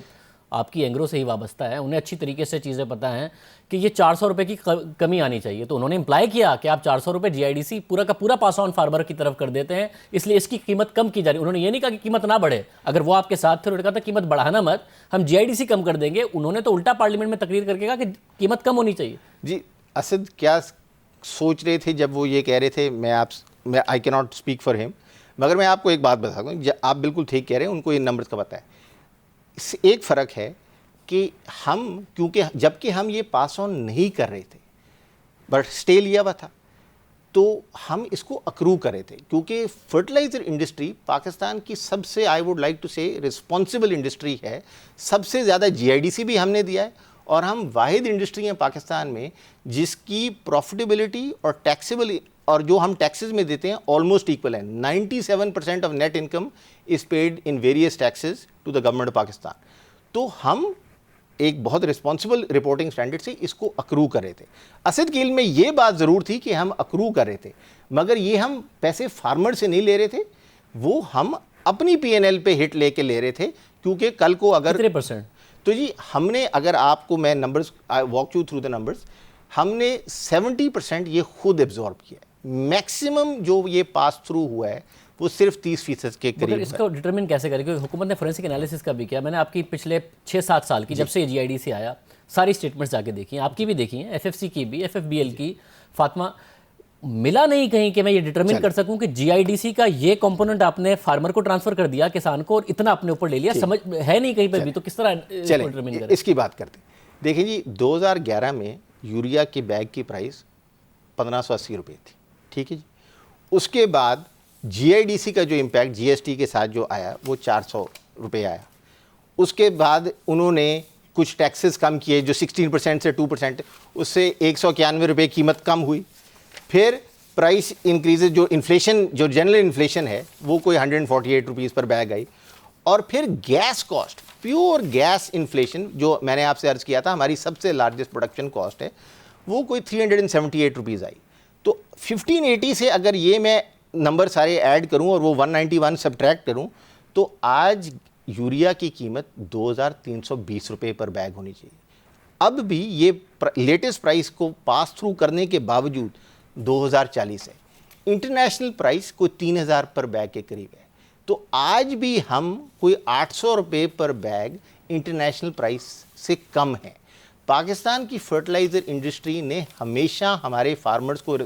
[SPEAKER 1] आपकी एंग्रो से ही वाबस्ता है, उन्हें अच्छी तरीके से चीज़ें पता हैं कि ये 400 रुपये की कमी आनी चाहिए। तो उन्होंने इम्प्लाई किया कि आप 400 रुपये GIDC पूरा का पूरा पास ऑन फार्मर की तरफ कर देते हैं, इसलिए इसकी कीमत कम की जा रही है। उन्होंने ये नहीं कहा कि कीमत ना बढ़े, अगर वो आपके साथ थे उन्होंने कहा था कीमत बढ़ाना मत, हम GIDC कम कर देंगे। उन्होंने तो उल्टा पार्लियामेंट में तकरीर करके कहा कि कीमत कम होनी चाहिए।
[SPEAKER 5] जी असद क्या सोच रहे थे जब वो ये कह रहे थे, मैं I can not speak for him, मगर मैं आपको एक बात बता दूँ, आप बिल्कुल ठीक कह रहे हैं, उनको ये नंबर्स का पता है। एक फ़र्क है कि हम, क्योंकि जबकि हम ये पास ऑन नहीं कर रहे थे बट स्टे लिया हुआ था, तो हम इसको अक्रू कर रहे थे, क्योंकि फर्टिलाइज़र इंडस्ट्री पाकिस्तान की सबसे, आई वुड लाइक टू से, रिस्पॉन्सिबल इंडस्ट्री है। सबसे ज़्यादा GIDC भी हमने दिया है, और हम वाहिद इंडस्ट्री हैं पाकिस्तान में जिसकी प्रॉफिटेबिलिटी और टैक्सेबल, और जो हम टैक्सेस में देते हैं ऑलमोस्ट इक्वल है। 97% of net income is paid in various taxes to the government of Pakistan. तो हम एक बहुत रिस्पॉन्सिबल रिपोर्टिंग स्टैंडर्ड से इसको अक्रू कर रहे थे। असद कील में ये बात ज़रूर थी कि हम अक्रू कर रहे थे, मगर ये हम पैसे फार्मर से नहीं ले रहे थे, वो हम अपनी PNL पे हिट लेके ले रहे थे, क्योंकि कल को अगर
[SPEAKER 1] 3%
[SPEAKER 5] तो जी हमने, अगर आपको मैं numbers, I walk you through the numbers, हमने 70% ये खुद एब्जॉर्ब किया है। मैक्सिमम जो ये पास थ्रू हुआ है वो सिर्फ 30% के करीब।
[SPEAKER 1] इसको डिटरमिन कैसे करें, क्योंकि हुकूमत ने फोरेंसिक एनालिसिस का भी किया। मैंने आपकी पिछले 6-7 साल की, जब से GIDC आया, सारी स्टेटमेंट्स जाके देखी हैं, आपकी भी देखी हैं, FFC की भी, FFBL की, फातिमा, मिला नहीं कहीं कि मैं ये डिटरमिन कर सकूं कि GIDC का ये कंपोनेंट आपने फार्मर को ट्रांसफर कर दिया, किसान को, और इतना अपने ऊपर ले लिया, समझ है नहीं कहीं पे भी। तो किस तरह डिटरमिन करें?
[SPEAKER 5] इसकी बात करते हैं। देखिए जी 2011 में यूरिया के बैग की प्राइस 1580 रुपये थी, ठीक है जी। उसके बाद GIDC का जो इम्पैक्ट GST के साथ जो आया वो 400 रुपये आया। उसके बाद उन्होंने कुछ टैक्सेस कम किए, जो 16% से 2%, उससे 191 रुपये कीमत कम हुई। फिर प्राइस इंक्रीजेज, जो इन्फ्लेशन, जो जनरल इन्फ्लेशन है वो कोई 148 रुपीज़ पर बैग आई। और फिर gas cost, pure gas inflation, जो मैंने आपसे अर्ज़ किया था हमारी सबसे लार्जेस्ट प्रोडक्शन कॉस्ट है, वो कोई 378 रुपीज़ आई। तो 1580 से अगर ये मैं नंबर सारे ऐड करूं और वो 191 सब्ट्रैक्ट करूं, तो आज यूरिया की कीमत 2320 रुपये पर बैग होनी चाहिए। अब भी ये लेटेस्ट प्राइस को पास थ्रू करने के बावजूद 2040 है। इंटरनेशनल प्राइस कोई 3000 पर बैग के करीब है। तो आज भी हम कोई 800 रुपये पर बैग इंटरनेशनल प्राइस से कम है। पाकिस्तान की फर्टिलाइज़र इंडस्ट्री ने हमेशा हमारे फार्मर्स को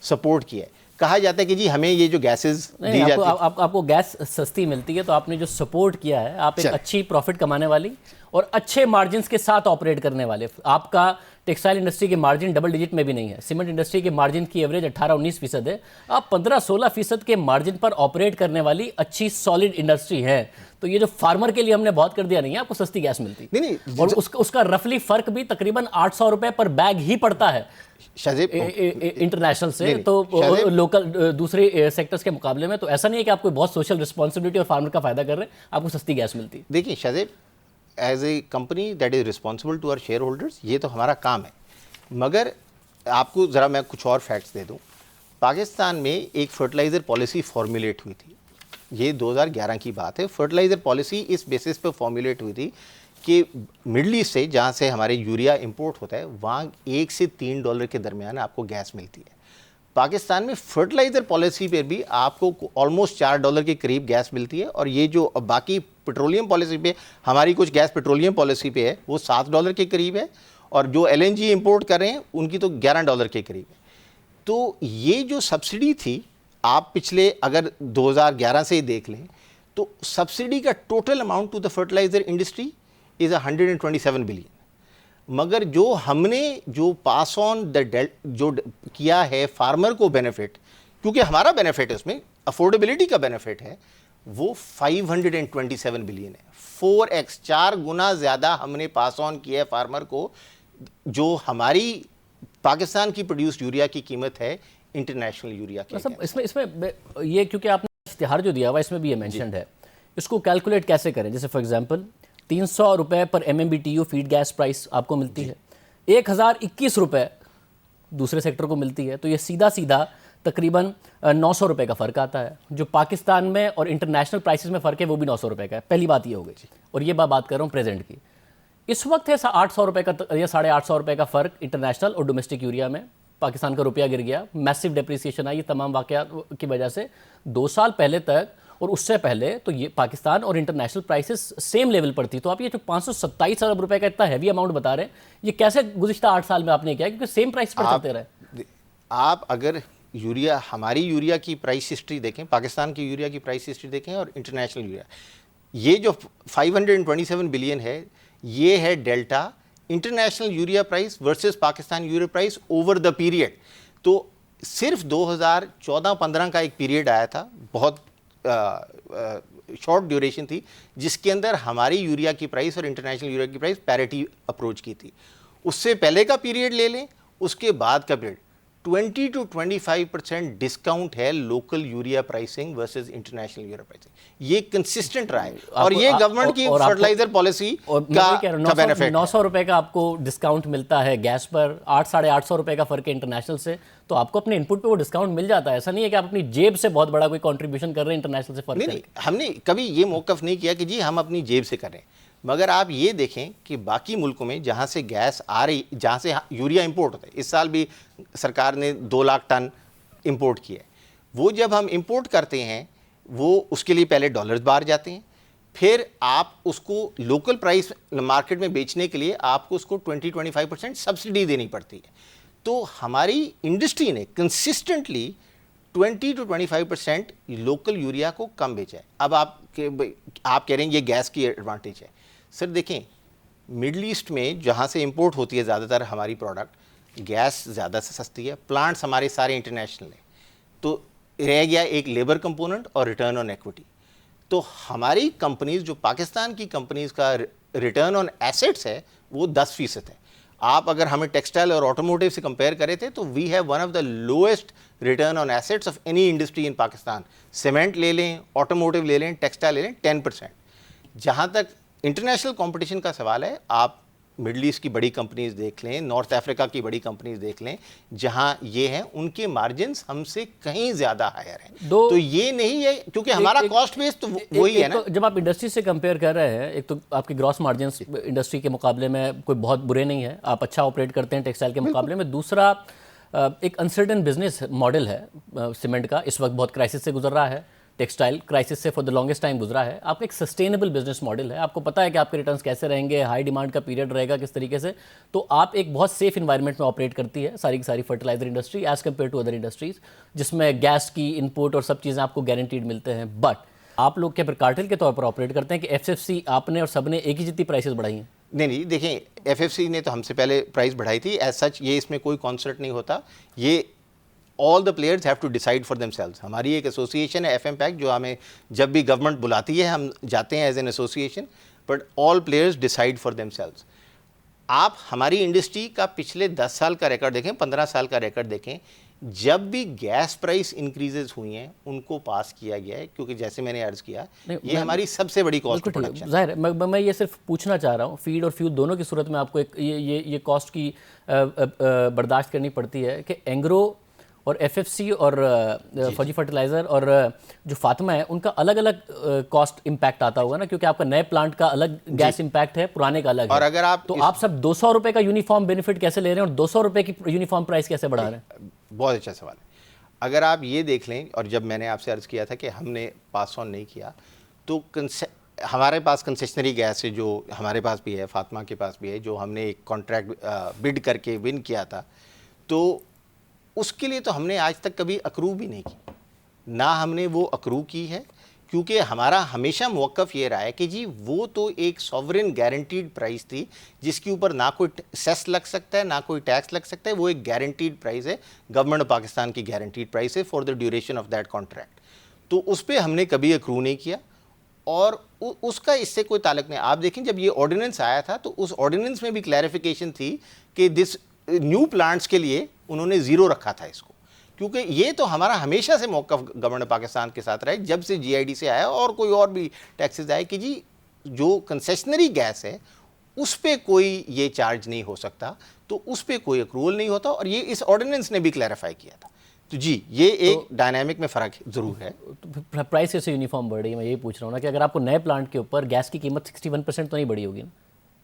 [SPEAKER 5] सपोर्ट किया है। कहा जाता है कि जी हमें ये जो गैसेस दी जाती है,
[SPEAKER 1] आपको गैस सस्ती मिलती है, तो आपने जो सपोर्ट किया है, आप एक अच्छी प्रॉफिट कमाने वाली और अच्छे मार्जिन्स के साथ ऑपरेट करने वाले, आपका टेक्सटाइल इंडस्ट्री के मार्जिन डबल डिजिट में भी नहीं है, सीमेंट इंडस्ट्री के मार्जिन की एवरेज 18-19% है, आप 15-16% के मार्जिन पर ऑपरेट करने वाली अच्छी सॉलिड इंडस्ट्री है। तो ये जो फार्मर के लिए हमने बहुत कर दिया नहीं है, आपको सस्ती गैस मिलती
[SPEAKER 5] नहीं,
[SPEAKER 1] और उसका रफली फर्क भी तकरीबन 800 रुपए पर बैग ही पड़ता है
[SPEAKER 5] शाज़ेब
[SPEAKER 1] इंटरनेशनल से, तो लोकल दूसरे सेक्टर्स के मुकाबले में। तो ऐसा नहीं है कि आप कोई बहुत सोशल रिस्पॉन्सिबिलिटी और फार्मर का फायदा कर रहे हैं, आपको सस्ती गैस मिलती है।
[SPEAKER 5] देखिए Shazeb, as a company that is responsible to our shareholders, ये तो हमारा काम है। मगर आपको ज़रा मैं कुछ और फैक्ट्स दे दूँ। पाकिस्तान में एक फर्टिलाइज़र पॉलिसी फॉर्मुलेट हुई थी, ये 2011 की बात है। फर्टिलाइज़र पॉलिसी इस बेसिस पे फॉर्मुलेट हुई थी कि मिडल ईस्ट से, जहाँ से हमारे यूरिया इंपोर्ट होता है, वहाँ $1 से $3 के दरमियान आपको गैस मिलती है। पाकिस्तान में फर्टिलाइज़र पॉलिसी पे भी आपको ऑलमोस्ट $4 के करीब गैस मिलती है। और ये जो बाकी पेट्रोलियम पॉलिसी पे, हमारी कुछ गैस पेट्रोलियम पॉलिसी पे है, वो $7 के करीब है, और जो LNG इंपोर्ट कर रहे हैं उनकी तो $11 के करीब है। तो ये जो सब्सिडी थी, आप पिछले अगर 2011 से ही देख लें, तो सब्सिडी का total amount to the fertiliser industry is 127 billion. मगर जो हमने जो पास ऑन द जो किया है फार्मर को बेनिफिट, क्योंकि हमारा बेनिफिट है उसमें, अफोर्डेबिलिटी का बेनिफिट है, वो 527 बिलियन है। 4x, 4 गुना ज़्यादा हमने पास ऑन किया है फार्मर को, जो हमारी पाकिस्तान की प्रोड्यूस्ड यूरिया की कीमत है इंटरनेशनल यूरिया की।
[SPEAKER 1] मतलब इसमें ये, क्योंकि आपने इश्तिहार जो दिया हुआ इसमें भी ये मेंशन्ड है, इसको कैलकुलेट कैसे करें? जैसे फॉर एग्जांपल 300 रुपए पर MMBTU फीड गैस प्राइस आपको मिलती है, 1021 रुपए दूसरे सेक्टर को मिलती है, तो ये सीधा सीधा तकरीबन 900 रुपए का फ़र्क आता है। जो पाकिस्तान में और इंटरनेशनल प्राइसेस में फ़र्क है वो भी 900 रुपए का है। पहली बात ये हो गई। और ये बात कर रहा हूँ प्रेजेंट की। इस वक्त है 800 रुपए का या 850 रुपए का फ़र्क इंटरनेशनल और डोमेस्टिक यूरिया में। पाकिस्तान का रुपया गिर गया, मैसिव डेप्रिसिएशन आई, ये तमाम वाक़यात की वजह से 2 साल पहले तक और उससे पहले तो ये पाकिस्तान और इंटरनेशनल प्राइसेस सेम लेवल पर थी। तो आप ये जो 527 अरब रुपए का इतना हैवी अमाउंट बता रहे हैं, ये कैसे गुज़िश्ता 8 साल में आपने किया? क्योंकि सेम प्राइस पर चलते रहे।
[SPEAKER 5] आप अगर यूरिया, हमारी यूरिया की प्राइस हिस्ट्री देखें, पाकिस्तान की यूरिया की प्राइस हिस्ट्री देखें और इंटरनेशनल यूरिया, ये जो 527 बिलियन है, ये है delta international urea price versus Pakistan urea price over the period. तो सिर्फ 2014-15 का एक पीरियड आया था, बहुत शॉर्ट ड्यूरेशन थी, जिसके अंदर हमारी यूरिया की प्राइस और इंटरनेशनल यूरिया की प्राइस पैरिटी अप्रोच की थी। उससे पहले का पीरियड ले लें, उसके बाद का पीरियड 20 to 25% डिस्काउंट है local urea pricing versus international urea pricing. ये कंसिस्टेंट रहा है और ये गवर्नमेंट की फर्टिलाइजर पॉलिसी का बेनिफिट।
[SPEAKER 1] 900 रुपए का आपको डिस्काउंट मिलता है गैस पर, 800-850 रुपए का फर्क है इंटरनेशनल से, तो आपको अपने इनपुट पे वो डिस्काउंट मिल जाता है। ऐसा नहीं है कि आप अपनी जेब से बहुत बड़ा कोई कंट्रीब्यूशन कर रहे हैं इंटरनेशनल से फर्क।
[SPEAKER 5] नहीं, हमने कभी ये मौकफ नहीं किया कि जी हम अपनी जेब से करें। मगर आप ये देखें कि बाकी मुल्कों में जहाँ से गैस आ रही, जहाँ से यूरिया इंपोर्ट होता है, इस साल भी सरकार ने 2 लाख टन इंपोर्ट किया है, वो जब हम इंपोर्ट करते हैं वो उसके लिए पहले डॉलर्स बाहर जाते हैं, फिर आप उसको लोकल प्राइस मार्केट में बेचने के लिए आपको उसको 20-25% सब्सिडी देनी पड़ती है। तो हमारी इंडस्ट्री ने कंसिस्टेंटली 20 to 25% लोकल यूरिया को कम बेचा है। अब आप कह रहे हैं ये गैस की एडवांटेज है। सर देखें, मिडल ईस्ट में जहाँ से इंपोर्ट होती है ज़्यादातर हमारी प्रोडक्ट, गैस ज़्यादा से सस्ती है, प्लांट्स हमारे सारे इंटरनेशनल हैं, तो रह गया एक लेबर कंपोनेंट और रिटर्न ऑन इक्विटी। तो हमारी कंपनीज, जो पाकिस्तान की कंपनीज का रिटर्न ऑन एसेट्स है वो 10% है। आप अगर हमें टेक्सटाइल और ऑटोमोटिव से कंपेयर करें थे तो we have one of the lowest return on assets of any industry in Pakistan. Cement ले लें, ऑटोमोटिव ले लें, टेक्सटाइल ले लें, 10%। जहाँ तक इंटरनेशनल कंपटीशन का सवाल है, आप मिडल ईस्ट की बड़ी कंपनीज देख लें, नॉर्थ अफ्रीका की बड़ी कंपनीज देख लें, जहां ये हैं उनके मार्जिन्स हमसे कहीं ज़्यादा हायर हैं। तो ये नहीं है क्योंकि हमारा कॉस्ट बेस तो वही है ना।
[SPEAKER 1] जब आप इंडस्ट्री से कंपेयर कर रहे हैं, एक तो आपके ग्रॉस मार्जिन्स इंडस्ट्री के मुकाबले में कोई बहुत बुरे नहीं है, आप अच्छा ऑपरेट करते हैं टेक्सटाइल के मुकाबले में। दूसरा, एक अनसर्टेन बिजनेस मॉडल है सीमेंट का, इस वक्त बहुत क्राइसिस से गुजर रहा है, टेक्सटाइल क्राइसिस से फॉर द लॉन्गेस्ट टाइम गुजरा है। आपका एक सस्टेनेबल बिजनेस मॉडल है, आपको पता है कि आपके रिटर्न्स कैसे रहेंगे, हाई डिमांड का पीरियड रहेगा किस तरीके से, तो आप एक बहुत सेफ इन्वायरमेंट में ऑपरेट करती है सारी की सारी fertiliser industry as compared to other industries, जिसमें गैस की इनपुट और सब चीज़ें आपको गारंटीड मिलते हैं। बट आप लोग क्या फिर कार्टेल के तौर पर ऑपरेट करते हैं कि एफएफसी आपने और सबने एक ही जितनी प्राइसेस बढ़ाई हैं?
[SPEAKER 5] नहीं, देखें, एफएफसी ने तो हमसे पहले प्राइस बढ़ाई थी। एज सच ये इसमें कोई कॉन्सर्ट नहीं होता, ये all the players have to decide for themselves. हमारी एक एसोसिएशन है एफएमपैक, जो हमें जब भी गवर्नमेंट बुलाती है हम जाते हैं as an association, but all players decide for themselves. आप हमारी इंडस्ट्री का पिछले 10 साल का रिकॉर्ड देखें, 15 साल का रिकॉर्ड देखें, जब भी गैस प्राइस इंक्रीजेस हुई हैं उनको पास किया गया है, क्योंकि जैसे मैंने अर्ज किया ये हमारी सबसे बड़ी कॉस्ट प्रोडक्शन।
[SPEAKER 1] जाहिर है, मैं ये सिर्फ पूछना चाह रहा हूँ, फीड और फ्यूल दोनों की सूरत में आपको एक ये कॉस्ट की बर्दाश्त करनी पड़ती है कि एंग्रो और एफएफसी और फौजी फर्टिलाइज़र और जो फातिमा है उनका अलग अलग कॉस्ट इम्पैक्ट आता होगा ना, क्योंकि आपका नए प्लांट का अलग गैस इम्पैक्ट है, पुराने का अलग
[SPEAKER 5] और
[SPEAKER 1] है।
[SPEAKER 5] अगर आप
[SPEAKER 1] तो आप सब 200 रुपये का यूनिफॉर्म बेनिफिट कैसे ले रहे हैं और 200 रुपये की यूनिफॉर्म प्राइस कैसे बढ़ा रहे हैं?
[SPEAKER 5] बहुत अच्छा सवाल है। अगर आप ये देख लें, और जब मैंने आपसे अर्ज़ किया था कि हमने पास ऑन नहीं किया, तो हमारे पास कंसेशनरी गैस है, जो हमारे पास भी है, फातिमा के पास भी है, जो हमने एक कॉन्ट्रैक्ट बिड करके विन किया था, तो उसके लिए तो हमने आज तक कभी अक्रू भी नहीं की, ना हमने वो अक्रू की है, क्योंकि हमारा हमेशा मौक़िफ़ ये रहा है कि जी वो तो एक सॉवरेन गारंटीड प्राइस थी, जिसके ऊपर ना कोई सेस लग सकता है, ना कोई टैक्स लग सकता है। वो एक गारंटीड प्राइस है, गवर्नमेंट पाकिस्तान की गारंटीड प्राइस है for the duration of that contract. तो उस पर हमने कभी अक्रू नहीं किया, और उसका इससे कोई ताल्लुक नहीं। आप देखें, जब ये ऑर्डिनेंस आया था तो उस ऑर्डिनेंस में भी क्लैरिफिकेशन थी कि दिस न्यू प्लांट्स के लिए उन्होंने ज़ीरो रखा था इसको, क्योंकि ये तो हमारा हमेशा से मौक़िफ़ गवर्नमेंट पाकिस्तान के साथ रहा है, जब से जीआईडी से आया और कोई और भी टैक्सेस आए, कि जी जो कंसेशनरी गैस है उस पर कोई ये चार्ज नहीं हो सकता, तो उस पर कोई अक्रूवल नहीं होता, और ये इस ऑर्डिनेंस ने भी क्लैरिफाई किया था। तो जी ये एक डायनामिक में फ़र्क ज़रूर है।
[SPEAKER 1] तो प्राइस कैसे यूनिफॉर्म बढ़ रही है, मैं यही पूछ रहा हूँ ना, कि अगर आपको नए प्लांट के ऊपर गैस की कीमत 61% तो नहीं बढ़ी होगी ना?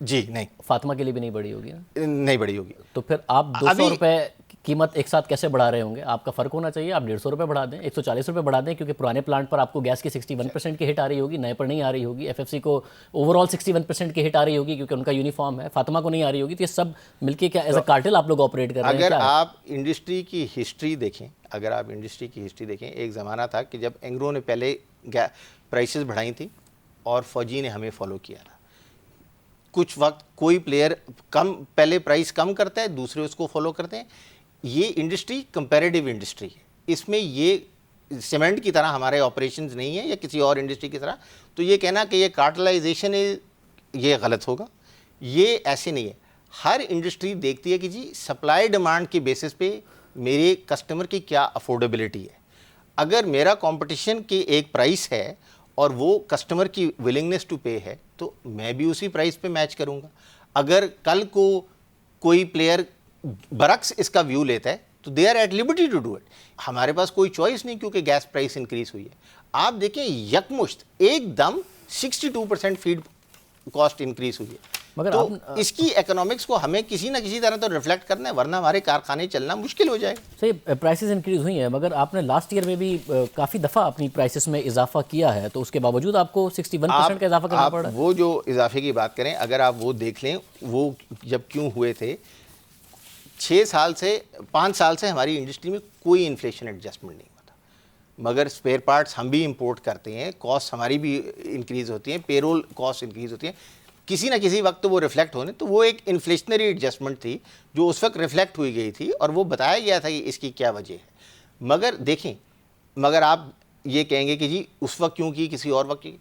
[SPEAKER 5] जी नहीं,
[SPEAKER 1] फातिमा के लिए भी नहीं बढ़ी होगी ना?
[SPEAKER 5] नहीं बढ़ी होगी।
[SPEAKER 1] तो फिर आप 200 रुपये कीमत एक साथ कैसे बढ़ा रहे होंगे? आपका फ़र्क होना चाहिए, आप 150 रुपये बढ़ा दें, 140 रुपये बढ़ा दें, क्योंकि पुराने प्लांट पर आपको गैस की 61% की हिट आ रही होगी, नए पर नहीं आ रही होगी। एफएफसी को ओवरऑल 61% की हिट आ रही होगी क्योंकि उनका यूनिफॉर्म है, फातिमा को नहीं आ रही होगी। तो ये सब मिलके क्या एज अ कार्टेल आप लोग ऑपरेट कर रहे हैं?
[SPEAKER 5] अगर आप इंडस्ट्री की हिस्ट्री देखें, एक ज़माना था कि जब एंग्रो ने पहले प्राइसेस बढ़ाई थी और फौजी ने हमें फॉलो किया था। कुछ वक्त कोई प्लेयर पहले प्राइस कम करता है, दूसरे उसको फॉलो करते हैं। ये इंडस्ट्री कंपैरेटिव इंडस्ट्री है, इसमें ये सीमेंट की तरह हमारे ऑपरेशंस नहीं है या किसी और इंडस्ट्री की तरह। तो ये कहना कि ये कार्टेलाइजेशन है, ये गलत होगा। ये ऐसे नहीं है। हर इंडस्ट्री देखती है कि जी सप्लाई डिमांड के बेसिस पे मेरे कस्टमर की क्या अफोर्डेबिलिटी है। अगर मेरा कंपटीशन की एक प्राइस है और वो कस्टमर की विलिंगनेस टू पे है, तो मैं भी उसी प्राइस पे मैच करूँगा। अगर कल को कोई प्लेयर बरक्स इसका व्यू लेता है तो they are at liberty to do it. हमारे पास कोई चॉइस नहीं, क्योंकि गैस प्राइस इंक्रीज हुई है। आप देखें यकमुश्त एकदम 62% फीड कॉस्ट इंक्रीज हुई है।
[SPEAKER 1] मगर
[SPEAKER 5] तो इसकी इकोनॉमिक्स को हमें किसी ना किसी तरह तो रिफ्लेक्ट करना है, वरना हमारे कारखाने चलना मुश्किल हो जाएगा।
[SPEAKER 1] सही, प्राइसेस इंक्रीज हुई हैं, मगर आपने लास्ट ईयर में भी काफ़ी दफ़ा अपनी प्राइसेस में इजाफा किया है, तो उसके बावजूद आपको 61% का इजाफा करना पड़ रहा है।
[SPEAKER 5] वो जो इजाफे की बात करें, अगर आप वो देख लें, वो जब क्यों हुए थे, 5 साल से हमारी इंडस्ट्री में कोई इन्फ्लेशन एडजस्टमेंट नहीं हुआ था। मगर स्पेयर पार्ट्स हम भी इंपोर्ट करते हैं, कॉस्ट हमारी भी इंक्रीज़ होती हैं, पेरोल कॉस्ट इंक्रीज़ होती है, किसी ना किसी वक्त तो वो रिफ्लेक्ट होने। तो वो एक इन्फ्लेशनरी एडजस्टमेंट थी जो उस वक्त रिफ्लेक्ट हुई गई थी, और वो बताया गया था कि इसकी क्या वजह है। मगर देखें, मगर आप ये कहेंगे कि जी उस वक्त क्यों की, किसी और वक्त की।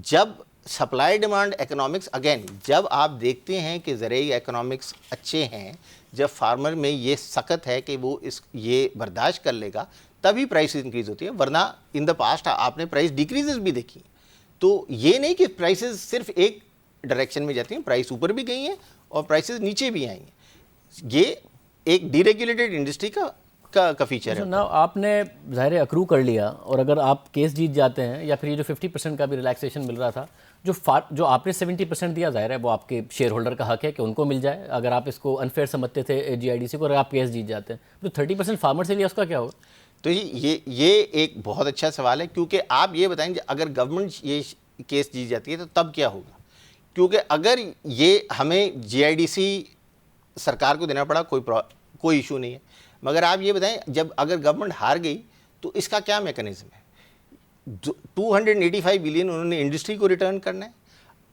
[SPEAKER 5] जब सप्लाई डिमांड इकोनॉमिक्स, अगेन जब आप देखते हैं कि ज़रूरी इकोनॉमिक्स अच्छे हैं, जब फार्मर में ये सख्त है कि वो ये बर्दाश्त कर लेगा, तभी प्राइस इंक्रीज होती है। वरना इन द पास्ट आपने प्राइस डिक्रीजेस भी देखी। तो ये नहीं कि प्राइसेस सिर्फ एक डायरेक्शन में जाती हैं, प्राइस ऊपर भी गई हैं और प्राइसेस नीचे भी आई हैं। ये एक डीरेगुलेटेड इंडस्ट्री का फीचर है।
[SPEAKER 1] ना आपने ज़ाहिर अक्रू कर लिया, और अगर आप केस जीत जाते हैं या फिर ये जो 50% का भी रिलैक्सेशन मिल रहा था, जो आपने 70% दिया, ज़ाहिर है वो आपके शेयर होल्डर का हक है कि उनको मिल जाए। अगर आप इसको अनफेयर समझते थे GIDC को, अगर आप केस जीत जाते हैं, तो 30% फार्मर से लिया, उसका क्या होगा?
[SPEAKER 5] तो ये एक बहुत अच्छा सवाल है, क्योंकि आप ये बताएंगे अगर गवर्नमेंट ये केस जीत जाती है तो तब क्या होगा। क्योंकि अगर ये हमें GIDC सरकार को देना पड़ा, कोई इशू नहीं है, मगर आप ये बताएं जब अगर गवर्नमेंट हार गई तो इसका क्या मैकेनिज्म है। 285 बिलियन उन्होंने इंडस्ट्री को रिटर्न करना है,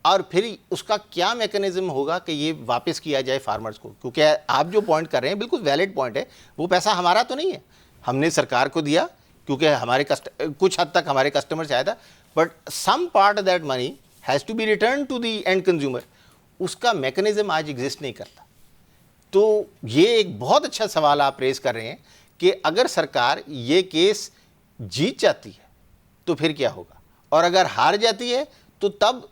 [SPEAKER 5] और फिर उसका क्या मैकेनिज्म होगा कि ये वापस किया जाए फार्मर्स को। क्योंकि आप जो पॉइंट कर रहे हैं बिल्कुल वैलिड पॉइंट है, वो पैसा हमारा तो नहीं है, हमने सरकार को दिया क्योंकि हमारे कुछ हद तक हमारे कस्टमर से आया था, but some part of that money has to be return to the end consumer. उसका मैकेनिज्म आज एग्जिस्ट नहीं करता। तो ये एक बहुत अच्छा सवाल आप रेज कर रहे हैं कि अगर सरकार ये केस जीत जाती है तो फिर क्या होगा, और अगर हार जाती है तो तब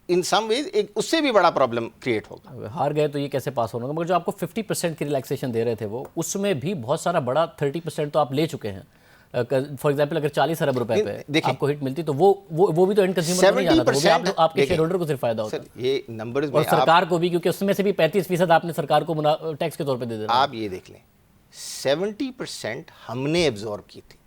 [SPEAKER 5] इन सम वेज एक उससे भी बड़ा प्रॉब्लम क्रिएट होगा।
[SPEAKER 1] हार गए तो ये कैसे पास होगा। मगर जो आपको 50% की रिलैक्सेशन दे रहे थे वो, उसमें भी बहुत सारा बड़ा 30% तो आप ले चुके हैं। फॉर एग्जांपल अगर 40 अरब रुपए पे आपको हिट मिलती तो वो भी तो एंड कंज्यूमर को नहीं जाना था, वो भी आपके शेयर होल्डर को सिर्फ फायदा होता है।
[SPEAKER 5] ये नंबर्स में
[SPEAKER 1] और सरकार को भी, क्योंकि उसमें से भी 35% आपने सरकार को टैक्स के तौर पे दे देना।
[SPEAKER 5] आप ये देख लें, 70% हमने एब्जॉर्ब की थी,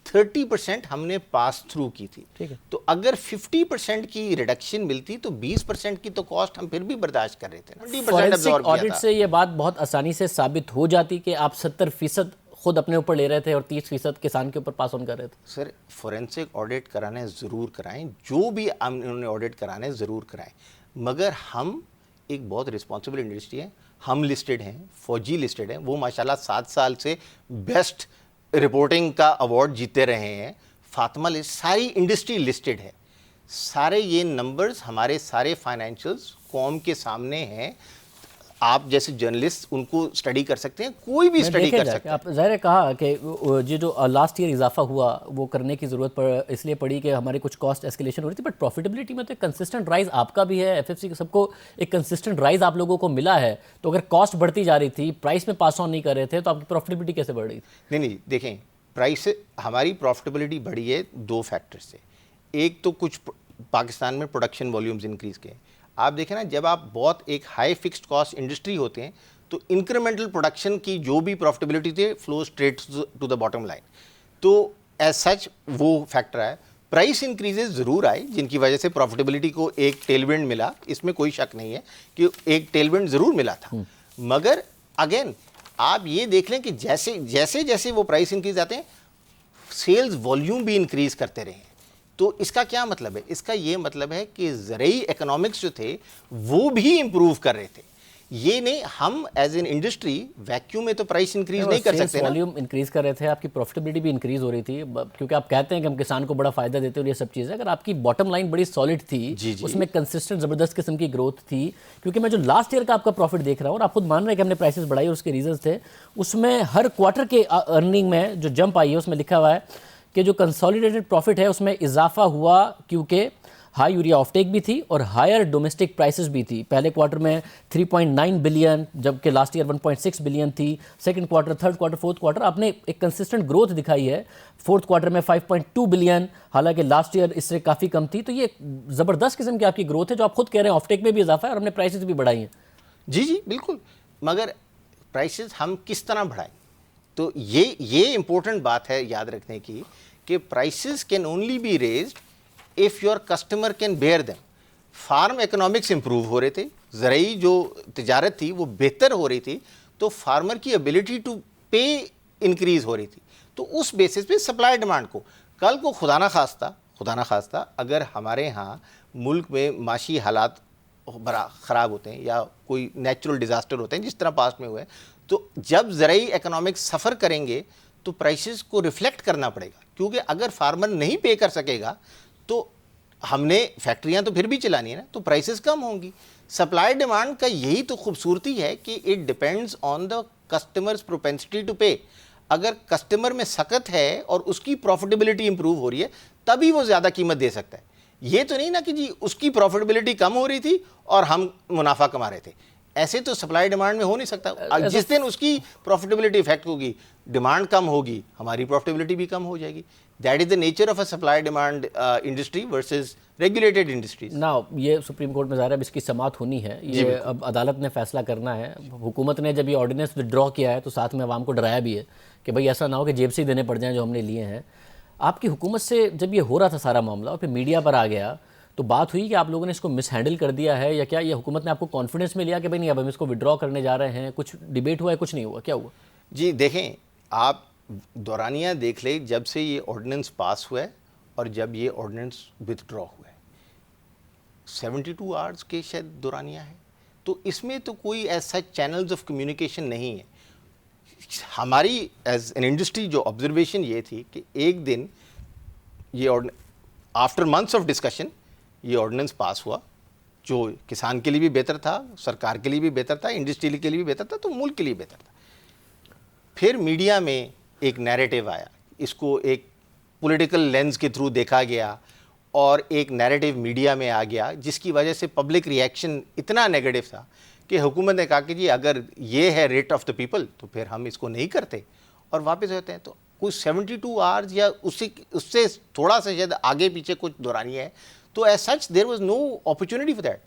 [SPEAKER 5] 30% हमने पास थ्रू की थी।
[SPEAKER 1] ठीक है।
[SPEAKER 5] तो अगर 50% की रिडक्शन मिलती तो 20% की तो कॉस्ट हम फिर भी बर्दाश्त कर रहे थे। 20% एब्जॉर्ब किया
[SPEAKER 1] ऑडिट
[SPEAKER 5] था।
[SPEAKER 1] से ये बात बहुत आसानी से साबित हो जाती कि आप 70% खुद अपने ऊपर ले रहे थे और 30% किसान के ऊपर पास ऑन कर रहे थे।
[SPEAKER 5] सर, फोरेंसिक ऑडिट कराने ज़रूर कराएं, जो भी उन्होंने ऑडिट कराने ज़रूर कराएं, मगर हम एक बहुत रिस्पॉन्सिबल इंडस्ट्री है, हम लिस्टेड हैं, फौजी लिस्टेड हैं, वो माशाल्लाह 7 साल से बेस्ट रिपोर्टिंग का अवार्ड जीते रहे हैं। फातिमा लिस्ट, सारी इंडस्ट्री लिस्टेड है, सारे ये नंबर्स हमारे सारे फाइनेंशियल्स कौम के सामने हैं। आप जैसे जर्नलिस्ट उनको स्टडी कर सकते हैं, कोई भी स्टडी कर सकते हैं।
[SPEAKER 1] आप ज़ाहिर कहा कि ये जो लास्ट ईयर इजाफा हुआ वो करने की ज़रूरत इसलिए पड़ी कि हमारी कुछ कॉस्ट एस्केलेशन हो रही थी, बट प्रॉफिटेबिलिटी में तो एक कंसिस्टेंट राइज आपका भी है, FFC के सबको एक कंसिस्टेंट राइज आप लोगों को मिला है। तो अगर कॉस्ट बढ़ती जा रही थी, प्राइस में पास ऑन नहीं कर रहे थे, तो आपकी प्रॉफिटेबिलिटी कैसे बढ़ रही थी?
[SPEAKER 5] नहीं, देखें, प्राइस हमारी प्रॉफिटेबिलिटी बढ़ी है 2 फैक्टर से। एक तो कुछ पाकिस्तान में प्रोडक्शन वॉल्यूम्स इंक्रीज़ के, आप देखें ना, जब आप बहुत एक हाई फिक्स्ड कॉस्ट इंडस्ट्री होते हैं तो इंक्रीमेंटल प्रोडक्शन की जो भी प्रॉफिटेबिलिटी थे flow straight to the bottom line. तो एज सच वो फैक्टर है। प्राइस इंक्रीजेज ज़रूर आए जिनकी वजह से प्रॉफिटेबिलिटी को एक टेलविंड मिला, इसमें कोई शक नहीं है कि एक टेलविंड ज़रूर मिला था। मगर अगेन आप ये देख लें कि जैसे जैसे वो प्राइस इंक्रीज आते हैं, सेल्स वॉल्यूम भी इंक्रीज करते रहे हैं। तो इसका क्या मतलब है? इसका ये मतलब है कि ज़रूरी इकोनॉमिक्स जो थे वो भी इंप्रूव कर रहे थे। ये नहीं, हम एज एन इंडस्ट्री वैक्यूम में तो प्राइस इंक्रीज नहीं कर सकते ना।
[SPEAKER 1] वॉल्यूम इंक्रीज कर रहे थे, आपकी प्रॉफिटेबिलिटी भी इंक्रीज हो रही थी, क्योंकि आप कहते हैं कि हम किसान को बड़ा फायदा देते हैं और ये सब चीज़ें। अगर आपकी बॉटम लाइन बड़ी सॉलिड थी, उसमें कंसिस्टेंट ज़बरदस्त किस्म की ग्रोथ थी। क्योंकि मैं जो लास्ट ईयर का आपका प्रॉफिट देख रहा हूँ और आप खुद मान रहे हैं कि हमने प्राइसेस बढ़ाई और उसके रीजंस थे, उसमें हर क्वार्टर के अर्निंग में जो जंप आई है उसमें लिखा हुआ है कि जो कंसोलिडेटेड प्रॉफिट है उसमें इजाफा हुआ क्योंकि हाई यूरिया ऑफटेक भी थी और हायर डोमेस्टिक प्राइसेस भी थी। पहले क्वार्टर में 3.9 बिलियन, जबकि लास्ट ईयर 1.6 बिलियन थी। Second quarter, third quarter, fourth quarter आपने एक कंसिस्टेंट ग्रोथ दिखाई है। फोर्थ क्वार्टर में 5.2 बिलियन, हालांकि लास्ट ईयर इससे काफ़ी कम थी। तो ये ज़बरदस्त किस्म की आपकी ग्रोथ है, जो आप खुद कह रहे हैं ऑफटेक में भी इजाफा है और हमने प्राइसेस भी बढ़ाई हैं।
[SPEAKER 5] जी बिल्कुल, मगर प्राइसेस हम किस तरह बढ़ाएं? तो ये इंपॉर्टेंट बात है याद रखने की कि prices can only be raised if your customer can bear them. Farm economics improve हो रहे थे, ज़रूरी जो तिजारत थी वो बेहतर हो रही थी, तो फार्मर की एबिलिटी टू पे इंक्रीज़ हो रही थी। तो उस बेसिस पे सप्लाई डिमांड को कल को खुदा ना खास्ता अगर हमारे यहाँ मुल्क में माशी हालात बड़ा ख़राब होते हैं या कोई नेचुरल डिज़ास्टर होते हैं जिस तरह पास्ट में हुए, तो जब ज़रूरी इकोनॉमिक्स सफ़र करेंगे तो प्राइसेस को रिफ्लेक्ट करना पड़ेगा। क्योंकि अगर फार्मर नहीं पे कर सकेगा तो हमने फैक्ट्रियां तो फिर भी चलानी है ना, तो प्राइसेस कम होंगी। सप्लाई डिमांड का यही तो खूबसूरती है कि it depends on the customer's propensity to pay. अगर कस्टमर में सकत है और उसकी प्रॉफिटेबिलिटी इंप्रूव हो रही है तभी वो ज़्यादा कीमत दे सकता है। ये तो नहीं ना कि जी उसकी प्रॉफिटेबिलिटी कम हो रही थी और हम मुनाफा कमा रहे थे, ऐसे तो सप्लाई डिमांड में हो नहीं सकता। जिस दिन उसकी प्रॉफिटेबिलिटी इफेक्ट होगी, डिमांड कम होगी, हमारी प्रॉफिटेबिलिटी भी कम हो जाएगी। That is the nature of a supply demand industry versus regulated industries.
[SPEAKER 1] ना ये सुप्रीम कोर्ट में ज़ाहिर है अब इसकी समाअत होनी है, ये अब अदालत ने फैसला करना है। हुकूमत ने जब ये ऑर्डिनेंस विड्रॉ किया है तो साथ में आवाम को डराया भी है कि भाई ऐसा ना हो कि जेब से ही देने पड़ जाएं जो हमने लिए हैं। आपकी हुकूमत से जब ये हो रहा था सारा मामला और फिर मीडिया पर आ गया तो बात हुई कि आप लोगों ने इसको मिस हैंडल कर दिया है, या क्या ये हुकूमत ने आपको कॉन्फिडेंस में लिया कि भाई नहीं अब हम इसको विड्रॉ करने जा रहे हैं? कुछ डिबेट हुआ है, कुछ नहीं हुआ, क्या हुआ?
[SPEAKER 5] जी देखें, आप दौरानिया देख ले जब से ये ऑर्डिनेंस पास हुआ है और जब ये ऑर्डिनेंस विथड्रॉ हुआ है, 72 आवर्स के शायद दौरानिया है, तो इसमें तो कोई ऐसा चैनल्स ऑफ कम्युनिकेशन नहीं है। हमारी एज एन इंडस्ट्री जो ऑब्जर्वेशन ये थी कि एक दिन ये आफ्टर मंथ्स ऑफ डिस्कशन ये ऑर्डिनेंस पास हुआ, जो किसान के लिए भी बेहतर था, सरकार के लिए भी बेहतर था, इंडस्ट्री के लिए भी बेहतर था, तो मुल्क के लिए बेहतर था। फिर मीडिया में एक नैरेटिव आया, इसको एक पॉलिटिकल लेंस के थ्रू देखा गया और एक नैरेटिव मीडिया में आ गया जिसकी वजह से पब्लिक रिएक्शन इतना नेगेटिव था कि हुकूमत ने कहा कि जी अगर ये है रेट ऑफ द पीपल तो फिर हम इसको नहीं करते और वापस होते हैं। तो कुछ 72 आवर्स या उससे थोड़ा सा शायद आगे पीछे कुछ दौरानी है, तो as such there was no opportunity for that.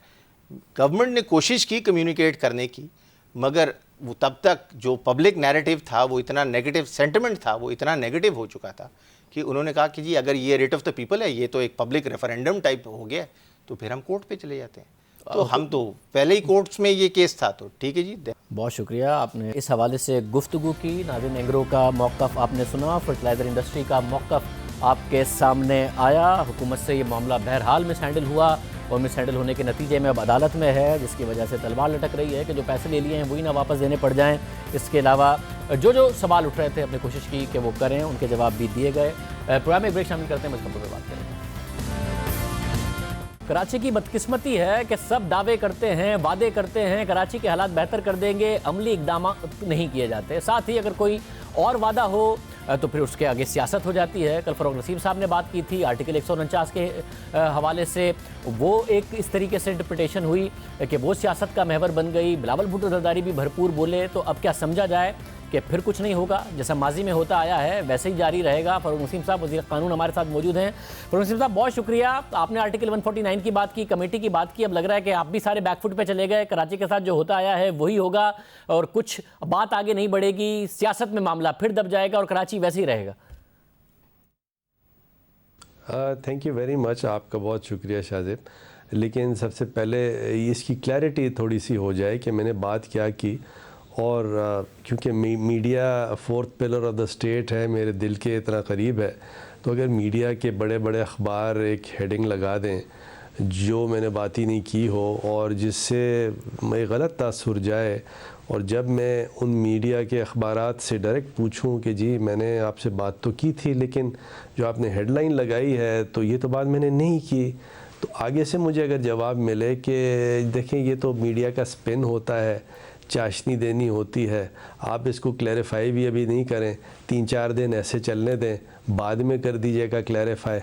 [SPEAKER 5] Government ने कोशिश की कम्युनिकेट करने की, मगर वो तब तक जो पब्लिक नैरेटिव था, वो इतना नेगेटिव सेंटिमेंट था, वो इतना नेगेटिव हो चुका था कि उन्होंने कहा कि जी अगर ये रेट ऑफ द पीपल है, ये तो एक पब्लिक रेफरेंडम टाइप हो गया, तो फिर हम कोर्ट पे चले जाते हैं। तो हम तो पहले ही कोर्ट्स में ये केस था, तो ठीक है जी।
[SPEAKER 1] बहुत शुक्रिया, आपने इस हवाले से गुफ्तगू की। नाज़रीन, एंग्रो का मौक़िफ़ आपने सुना, फर्टिलाइज़र इंडस्ट्री का मौक़िफ़ आपके सामने आया। हुकूमत से ये मामला बहरहाल मिस हैंडल हुआ और मिस हैंडल होने के नतीजे में अब अदालत में है, जिसकी वजह से तलवार लटक रही है कि जो पैसे ले लिए हैं वही ना वापस देने पड़ जाएं। इसके अलावा जो सवाल उठ रहे थे, अपनी कोशिश की कि वो करें, उनके जवाब भी दिए गए। प्रोग्राम में ब्रेक शामिल करते हैं, मुझे पर बात करेंगे। कराची की बदकिस्मती है कि सब दावे करते हैं, वादे करते हैं, कराची के हालात बेहतर कर देंगे, अमली इकदाम नहीं किए जाते। साथ ही अगर कोई और वादा हो तो फिर उसके आगे सियासत हो जाती है। कल फ़रोग़ नसीम साहब ने बात की थी आर्टिकल 149 के हवाले से, वो एक इस तरीके से इंटरप्रिटेशन हुई कि वो सियासत का महवर बन गई। बिलावल भुट्टो ज़रदारी भी भरपूर बोले, तो अब क्या समझा जाए कि फिर कुछ नहीं होगा, जैसा माजी में होता आया है वैसे ही जारी रहेगा। फ़रोग़ नसीम साहब वज़ीर क़ानून हमारे साथ मौजूद हैं। फ़रोग़ नसीम साहब, बहुत शुक्रिया। आपने आर्टिकल 149 की बात की, कमेटी की बात की, अब लग रहा है कि आप भी सारे बैकफुट पे चले गए। कराची के साथ जो होता आया है वही होगा और कुछ बात आगे नहीं बढ़ेगी, सियासत में मामला फिर दब जाएगा और कराची वैसे ही रहेगा।
[SPEAKER 6] थैंक यू वेरी मच, आपका बहुत शुक्रिया शाजिब। लेकिन सबसे पहले इसकी क्लैरिटी थोड़ी सी हो जाए कि मैंने बात क्या की, और क्योंकि media fourth pillar of the state है, मेरे दिल के इतना करीब है, तो अगर मीडिया के बड़े बड़े अखबार एक हेडिंग लगा दें जो मैंने बात ही नहीं की हो और जिससे मैं गलत तासुर जाए, और जब मैं उन मीडिया के अखबारात से डायरेक्ट पूछूं कि जी मैंने आपसे बात तो की थी लेकिन जो आपने हेडलाइन लगाई है तो ये तो बात मैंने नहीं की, तो आगे से मुझे अगर जवाब मिले कि देखें ये तो मीडिया का स्पिन होता है, चाशनी देनी होती है, आप इसको क्लैरिफाई भी अभी नहीं करें, 3-4 दिन ऐसे चलने दें, बाद में कर दीजिएगा क्लैरिफाई,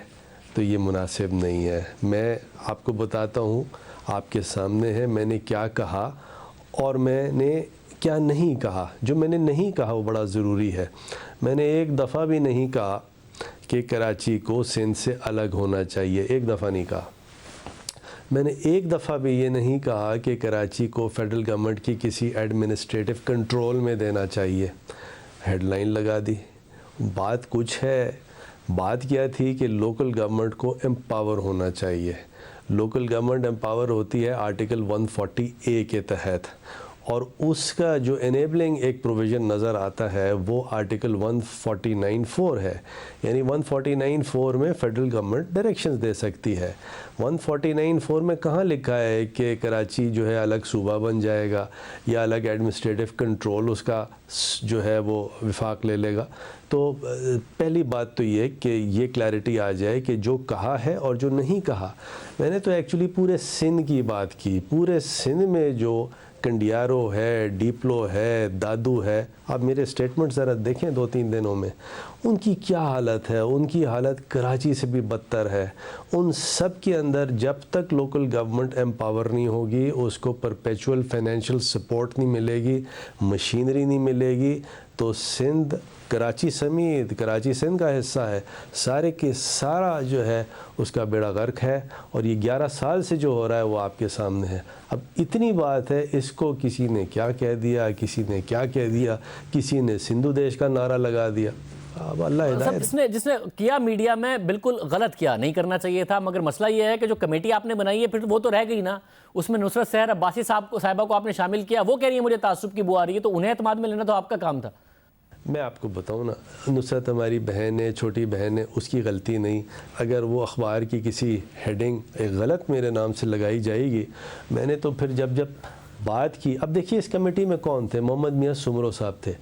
[SPEAKER 6] तो ये मुनासिब नहीं है। मैं आपको बताता हूँ, आपके सामने है मैंने क्या कहा और मैंने क्या नहीं कहा। जो मैंने नहीं कहा वो बड़ा ज़रूरी है। मैंने एक दफ़ा भी नहीं कहा कि कराची को सिंध से अलग होना चाहिए, एक दफ़ा नहीं कहा। मैंने एक दफ़ा भी ये नहीं कहा कि कराची को फेडरल गवर्नमेंट की किसी एडमिनिस्ट्रेटिव कंट्रोल में देना चाहिए। हेडलाइन लगा दी। बात कुछ है, बात क्या थी कि लोकल गवर्नमेंट को एम्पावर होना चाहिए। लोकल गवर्नमेंट एम्पावर होती है आर्टिकल 140A के तहत, और उसका जो एनेबलिंग एक प्रोविज़न नज़र आता है वो आर्टिकल 149(4) है। यानी 149(4) में फ़ेडरल गवर्नमेंट डायरेक्शंस दे सकती है। 149(4) में कहाँ लिखा है कि कराची जो है अलग सूबा बन जाएगा या अलग एडमिनिस्ट्रेटिव कंट्रोल उसका जो है वो विफाक ले लेगा। तो पहली बात तो ये कि ये क्लैरिटी आ जाए कि जो कहा है और जो नहीं कहा। मैंने तो एक्चुअली पूरे सिंध की बात की। पूरे सिंध में जो कंडियारो है, डीपलो है, दादू है, आप मेरे स्टेटमेंट ज़रा देखें 2-3 दिनों में, उनकी क्या हालत है। उनकी हालत कराची से भी बदतर है। उन सब के अंदर जब तक लोकल गवर्नमेंट एम्पावर नहीं होगी, उसको परपेचुअल फाइनेंशियल सपोर्ट नहीं मिलेगी, मशीनरी नहीं मिलेगी, तो सिंध, कराची समेत, कराची सिंध का हिस्सा है, सारे के सारा जो है उसका बेड़ा गर्क है। और ये 11 साल से जो हो रहा है वो आपके सामने है। अब इतनी बात है, इसको किसी ने क्या कह दिया, किसी ने क्या कह दिया, किसी ने सिंधु देश का नारा लगा दिया। अब अल्लाह हिदायत।
[SPEAKER 1] जिसने किया मीडिया में बिल्कुल गलत किया, नहीं करना चाहिए था। मगर मसला ये है कि जो कमेटी आपने बनाई है फिर वो तो रह गई ना, उसमें नुसरत सहर अब्बासी साहिबा को आपने शामिल किया। वो कह रही है मुझे तासुब की बू आ रही है, तो उन्हें एतमाद में लेना तो आपका काम था।
[SPEAKER 6] मैं आपको बताऊं ना, नुसरत हमारी बहन है, छोटी बहन है, उसकी गलती नहीं। अगर वो अखबार की किसी हेडिंग एक गलत मेरे नाम से लगाई जाएगी, मैंने तो फिर जब बात की। अब देखिए इस कमेटी में कौन थे? मोहम्मद मियाँ सुमरो साहब थे।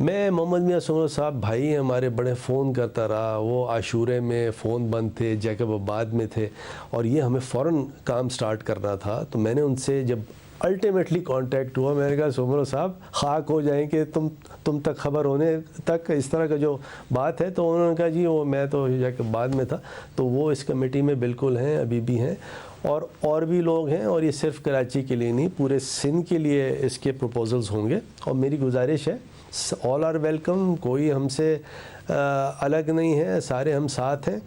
[SPEAKER 6] मैं मोहम्मद मियाँ सुमरो साहब भाई हैं हमारे, बड़े फ़ोन करता रहा। वो आशूरे में फ़ोन बंद थे, जैकबाबाद में थे, और ये हमें फ़ौरन काम स्टार्ट करना था। तो मैंने उनसे जब अल्टीमेटली कांटेक्ट हुआ, मैंने कहा सुमरो साहब खाक हो जाएंगे तुम तक खबर होने तक, इस तरह का जो बात है। तो उन्होंने कहा जी वो मैं तो बाद में था। तो वो इस कमेटी में बिल्कुल हैं, अभी भी हैं, और भी लोग हैं। और ये सिर्फ कराची के लिए नहीं, पूरे सिंध के लिए इसके प्रपोजल्स होंगे। और मेरी गुजारिश है, ऑल आर वेलकम, कोई हमसे अलग नहीं है, सारे हम साथ हैं।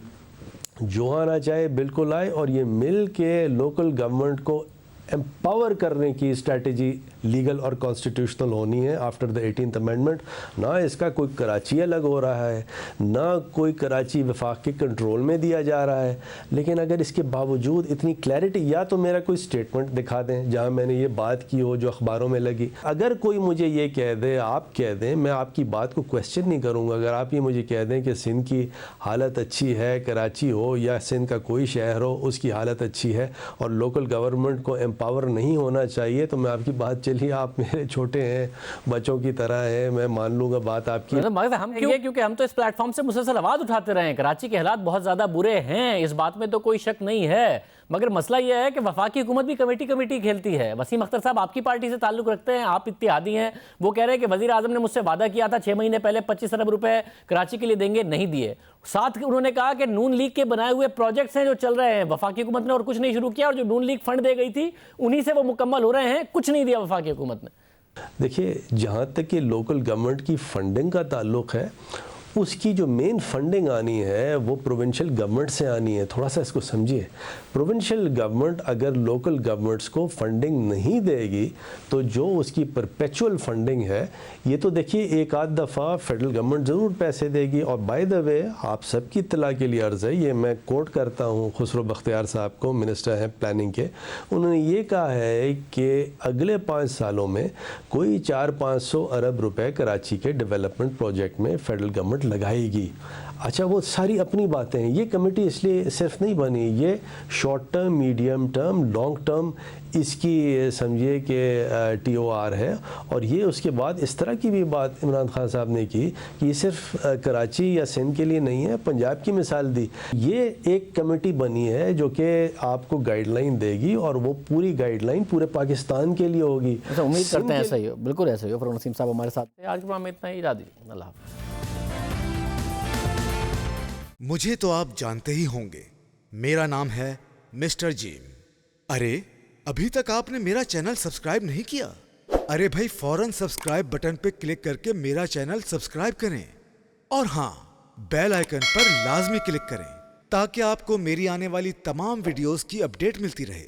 [SPEAKER 6] जो आना चाहे बिल्कुल आए, और ये मिल के लोकल गवर्नमेंट को एम्पावर करने की स्ट्रेटजी लीगल और कॉन्स्टिट्यूशनल होनी है आफ्टर द 18th अमेंडमेंट। ना इसका कोई कराची अलग हो रहा है, ना कोई कराची वफाक के कंट्रोल में दिया जा रहा है। लेकिन अगर इसके बावजूद इतनी क्लैरिटी, या तो मेरा कोई स्टेटमेंट दिखा दें जहां मैंने ये बात की हो जो अखबारों में लगी। अगर कोई मुझे ये कह दे, आप कह दें, मैं आपकी बात को क्वेश्चन नहीं करूँगा। अगर आप ये मुझे कह दें कि सिंध की हालत अच्छी है, कराची हो या सिंध का कोई शहर हो, उसकी हालत अच्छी है और लोकल गवर्नमेंट को एम्पावर नहीं होना चाहिए, तो मैं आपकी बात, चलिए आप मेरे छोटे हैं, बच्चों की तरह हैं, मैं मान लूंगा बात आपकी।
[SPEAKER 1] हम क्यों? क्योंकि हम तो इस प्लेटफॉर्म से मुसलसल आवाज उठाते रहे हैं। कराची के हालात बहुत ज्यादा बुरे हैं, इस बात में तो कोई शक नहीं है। मगर मसला यह है कि वफाकी हुकूमत भी कमेटी खेलती है। वसीम अख्तर साहब आपकी पार्टी से ताल्लुक रखते हैं, आप इत्तेहादी हैं। वो कह रहे हैं कि वजीर आजम ने मुझसे वादा किया था 6 महीने पहले 25 अरब रुपए कराची के लिए देंगे, नहीं दिए। साथ उन्होंने कहा कि नून लीग के बनाए हुए प्रोजेक्ट्स हैं जो चल रहे हैं, वफाकी हुकूमत ने और कुछ नहीं शुरू किया, और जो नून लीग फंड दे गई थी उन्हीं से वो मुकम्मल हो रहे हैं, कुछ नहीं दिया वफाकी हुकूमत ने।
[SPEAKER 6] देखिए, जहाँ तक कि लोकल गवर्नमेंट की फंडिंग का ताल्लुक है, उसकी जो मेन फंडिंग आनी है वो प्रोविंशियल गवर्नमेंट से आनी है। थोड़ा सा इसको समझिए। प्रोविंशियल गवर्नमेंट अगर लोकल गवर्नमेंट्स को फंडिंग नहीं देगी तो जो उसकी परपेचुअल फंडिंग है, ये तो देखिए एक आध दफ़ा फेडरल गवर्नमेंट ज़रूर पैसे देगी। और बाय द वे, आप सबकी इत्तला के लिए अर्ज़ है, ये मैं कोट करता हूँ खुसरो बख्तियार साहब को, मिनिस्टर हैं प्लानिंग के। उन्होंने ये कहा है कि अगले 5 सालों में कोई 400-500 अरब रुपए कराची के डेवलपमेंट प्रोजेक्ट में फेडरल गवर्नमेंट लगाएगी। अच्छा, वो सारी अपनी बातें हैं। ये कमेटी इसलिए सिर्फ नहीं बनी, ये short term, medium term, long term इसकी समझिए कि TOR है। और ये उसके बाद इस तरह की भी बात इमरान खान साहब ने की कि ये सिर्फ कराची या सिंध के लिए नहीं है, पंजाब की मिसाल दी। ये एक कमेटी बनी है जो कि आपको गाइडलाइन देगी, और वो पूरी गाइडलाइन पूरे पाकिस्तान के लिए होगी।
[SPEAKER 1] उम्मीद करते हैं ऐसा ही हो, बिल्कुल ऐसा ही हो। फरमान नसीम साहब हमारे साथ थे। आज के प्रोग्राम में इतना ही। इजाज़त दीजिए, अल्लाह हाफ़िज़।
[SPEAKER 7] मुझे तो आप जानते ही होंगे, मेरा नाम है मिस्टर जीम। अरे अभी तक आपने मेरा चैनल सब्सक्राइब नहीं किया? अरे भाई फौरन सब्सक्राइब बटन पे क्लिक करके मेरा चैनल सब्सक्राइब करें, और हाँ, बेल आइकन पर लाजमी क्लिक करें ताकि आपको मेरी आने वाली तमाम वीडियोस की अपडेट मिलती रहे।